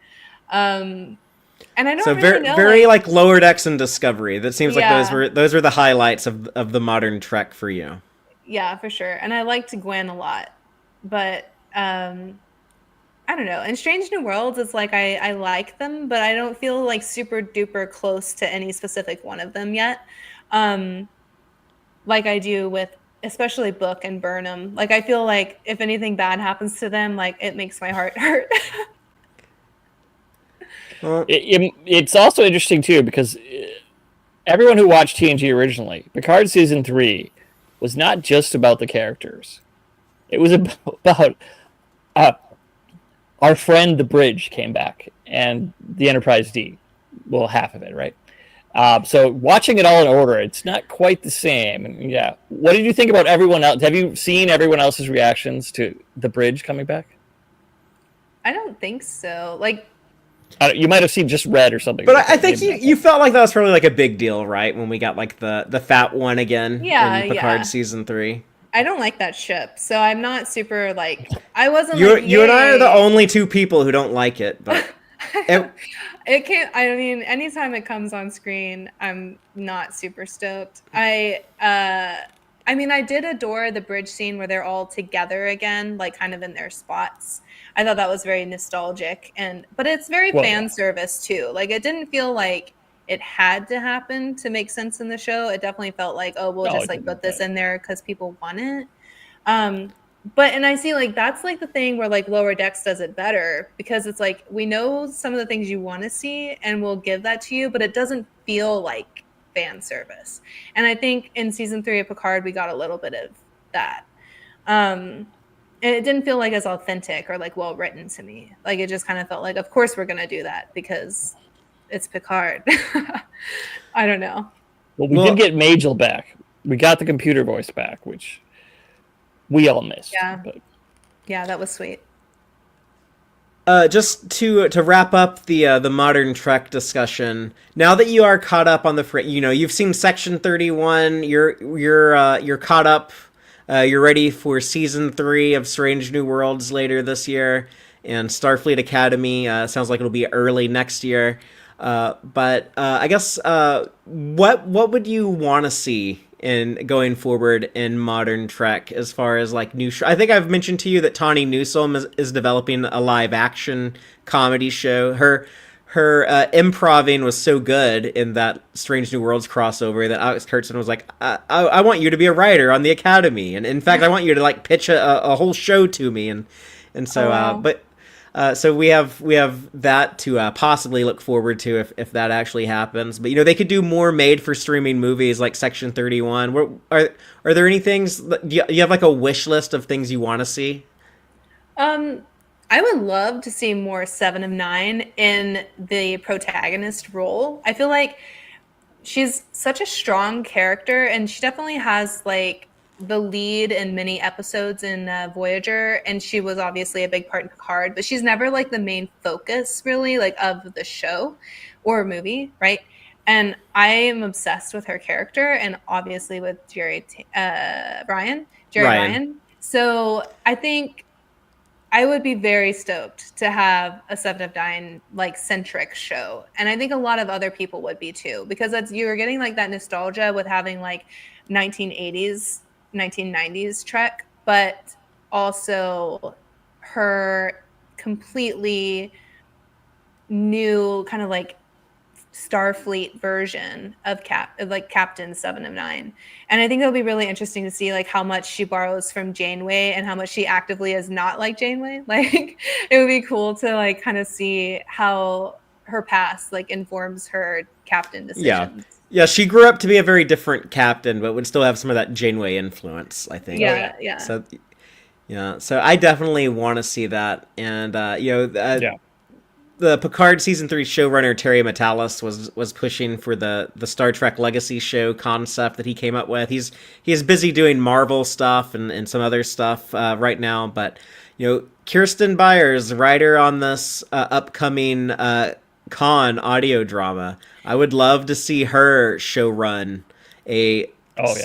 Um, and I so don't really know very like like Lower Decks and Discovery. That seems like those yeah, were those were the highlights of the modern Trek for you. yeah, for sure. And I liked Gwen a lot, but I don't know. In Strange New Worlds, it's like I like them, but I don't feel like super duper close to any specific one of them yet. Um, like I do with especially Book and Burnham. Like I feel like if anything bad happens to them, like it makes my heart hurt. Well, It's also interesting too because everyone who watched TNG originally, Picard season 3 was not just about the characters. It was about uh, our friend the Bridge came back and the Enterprise D. Well, half of it, right? So watching it all in order, it's not quite the same. And yeah, what did you think about everyone else? Have you seen everyone else's reactions to the Bridge coming back? I don't think so. Like You might have seen just Red or something. but Like I that. think you felt like that was probably like a big deal, right? When we got like the fat one again yeah, in Picard yeah. season 3. I don't like that ship, so I'm not super like I wasn't You like you and I are the yay. only two people who don't like it, but it, It can't. I mean, anytime it comes on screen, I'm not super stoked. I mean, I did adore the bridge scene where they're all together again, like kind of in their spots. I thought that was very nostalgic, and but it's very Well, fan yeah. service too. Like it didn't feel like it had to happen to make sense in the show. It definitely felt like, oh, we'll No, just it like didn't. put this in there because people want it. Um, but and I see like that's like the thing where like Lower Decks does it better because it's like we know some of the things you want to see and we'll give that to you, but it doesn't feel like fan service. And I think in season 3 of Picard we got a little bit of that. And it didn't feel like as authentic or like well written to me. Like it just kind of felt like, of course we're gonna do that because it's Picard. I don't know. Well, we well, did get Majel back. We got the computer voice back, which we all missed. Yeah. But Yeah, that was sweet. just to wrap up the modern Trek discussion. Now that you are caught up on you've seen Section 31. You're caught up. You're ready for season 3 of Strange New Worlds later this year, and Starfleet Academy sounds like it'll be early next year. But I guess what would you want to see in going forward in modern Trek as far as like I think I've mentioned to you that Tawny Newsome is developing a live action comedy show. Her improving was so good in that Strange New Worlds crossover that Alex Kurtzman was like, I want you to be a writer on the Academy, and in fact, I want you to like pitch a whole show to me, and so Oh wow. so we have that to possibly look forward to if that actually happens. But they could do more made for streaming movies like Section 31. Are there any things do you have like a wish list of things you want to see? I would love to see more Seven of Nine in the protagonist role. I feel like she's such a strong character, and she definitely has like the lead in many episodes in Voyager, and she was obviously a big part in Picard, but she's never like the main focus really like of the show or movie, right? And I am obsessed with her character, and obviously with Jerry Ryan. So I think I would be very stoked to have a Seven of Nine like centric show, and I think a lot of other people would be too, because you're getting like that nostalgia with having like 1980s, 1990s Trek, but also her completely new kind of like Starfleet version of Captain 7 of 9. And I think it'll be really interesting to see like how much she borrows from Janeway and how much she actively is not like Janeway. Like it would be cool to like kind of see how her past like informs her captain decisions. Yeah, she grew up to be a very different captain, but would still have some of that Janeway influence, I think. Yeah. So so I definitely want to see that. And the Picard season 3 showrunner Terry Matalas was pushing for the Star Trek Legacy show concept that he came up with. He is busy doing Marvel stuff and some other stuff right now, but Kirsten Byers, writer on this upcoming Khan audio drama, I would love to see her show run a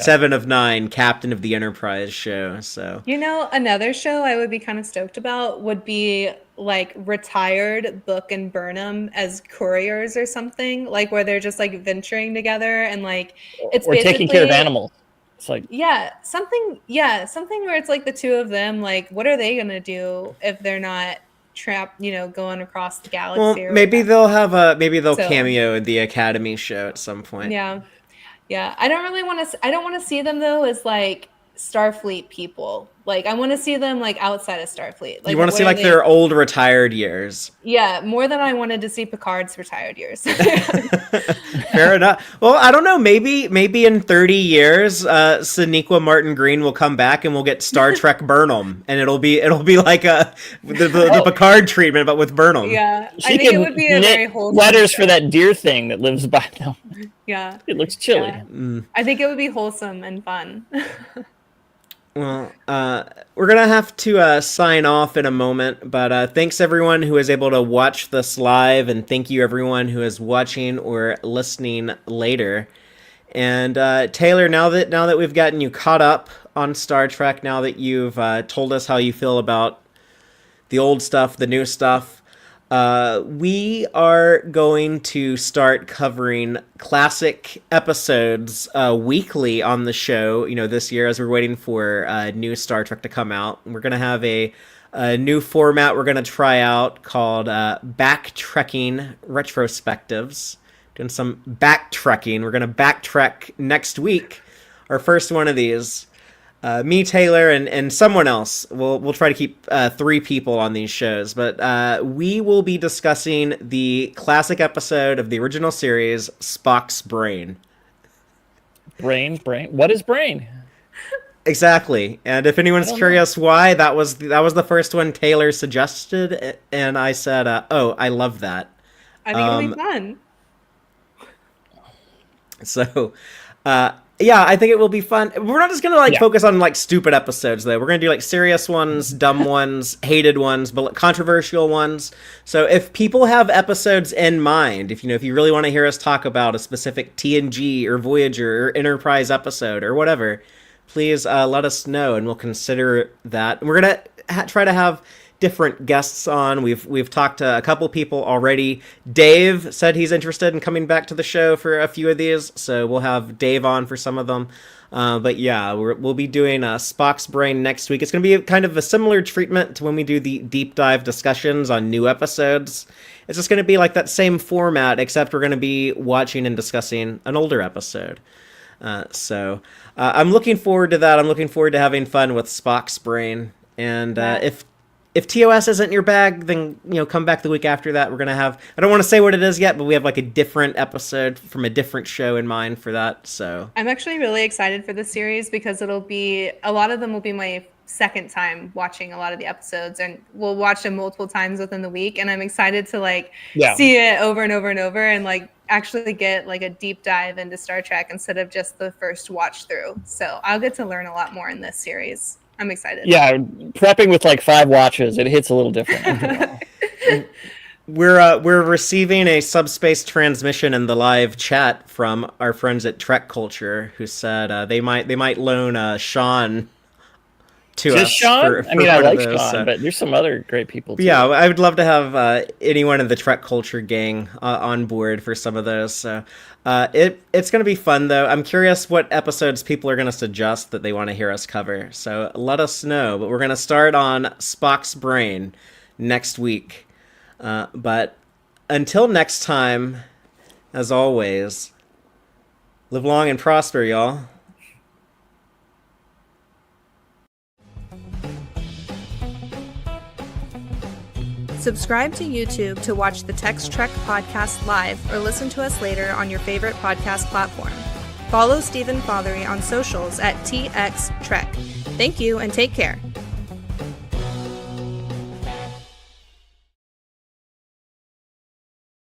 7 of 9 Captain of the Enterprise show. So another show I would be kind of stoked about would be like retired Book and Burnham as couriers or something, like where they're just like venturing together and like it's or taking care of animals. It's like something where it's like the two of them, like what are they gonna do if they're not trapped, going across the galaxy? Well, maybe they'll cameo in the Academy show at some point. Yeah, I don't want to see them though as like Starfleet people. Like I want to see them like outside of Starfleet. Like you want to see like their old retired years. Yeah, more than I wanted to see Picard's retired years. Fair enough. Well, I don't know. Maybe in 30 years, Sonequa Martin Green will come back and we'll get Star Trek Burnham, and it'll be like the Picard treatment, but with Burnham. Yeah, I think it would be a very wholesome letters for that deer thing that lives by them. Yeah, it looks chilly. Yeah. I think it would be wholesome and fun. Well, we're going to have to sign off in a moment, but thanks everyone who is able to watch this live, and thank you everyone who is watching or listening later. And Taylor, now that we've gotten you caught up on Star Trek, now that you've told us how you feel about the old stuff, the new stuff, we are going to start covering classic episodes weekly on the show, this year as we're waiting for new Star Trek to come out. We're going to have a new format we're going to try out called Backtrekking Retrospectives. Doing some backtrekking. We're going to backtrek next week. Our first one of these. Me, Taylor, and someone else. We'll try to keep 3 people on these shows, but we will be discussing the classic episode of the original series, Spock's Brain. Brain? What is brain? Exactly. And if anyone's curious why, that was the first one Taylor suggested, and I said, "Oh, I love that." I think it'll be fun. So, yeah, I think it will be fun. We're not just gonna focus on stupid episodes though. We're gonna do serious ones, dumb ones, hated ones, but controversial ones. So if people have episodes in mind, if you really want to hear us talk about a specific TNG or Voyager or Enterprise episode or whatever, please let us know and we'll consider that. We're gonna try to have different guests on. We've talked to a couple people already. Dave said he's interested in coming back to the show for a few of these, so we'll have Dave on for some of them. But yeah, we'll be doing Spock's Brain next week. It's going to be kind of a similar treatment to when we do the deep dive discussions on new episodes. It's just going to be like that same format, except we're going to be watching and discussing an older episode. So I'm looking forward to that. I'm looking forward to having fun with Spock's Brain. And if TOS isn't your bag, then come back the week after that. We're gonna have, I don't want to say what it is yet, but we have a different episode from a different show in mind for that. So I'm actually really excited for this series because it'll be, a lot of them will be my second time watching a lot of the episodes, and we'll watch them multiple times within the week. And I'm excited to see it over and over and over, and actually get a deep dive into Star Trek instead of just the first watch through. So I'll get to learn a lot more in this series. I'm excited. Yeah, prepping with 5 watches, it hits a little different. we're receiving a subspace transmission in the live chat from our friends at Trek Culture, who said they might loan Sean to Just us Sean? for I mean, I one of like those. Sean, but there's some other great people too. Yeah, I would love to have anyone in the Trek Culture gang on board for some of those. So it's going to be fun, though. I'm curious what episodes people are going to suggest that they want to hear us cover. So let us know. But we're going to start on Spock's brain next week. But until next time, as always, live long and prosper, y'all. Subscribe to YouTube to watch the Tex-Trek podcast live or listen to us later on your favorite podcast platform. Follow Stephen Fothery on socials at TXTrek. Thank you and take care.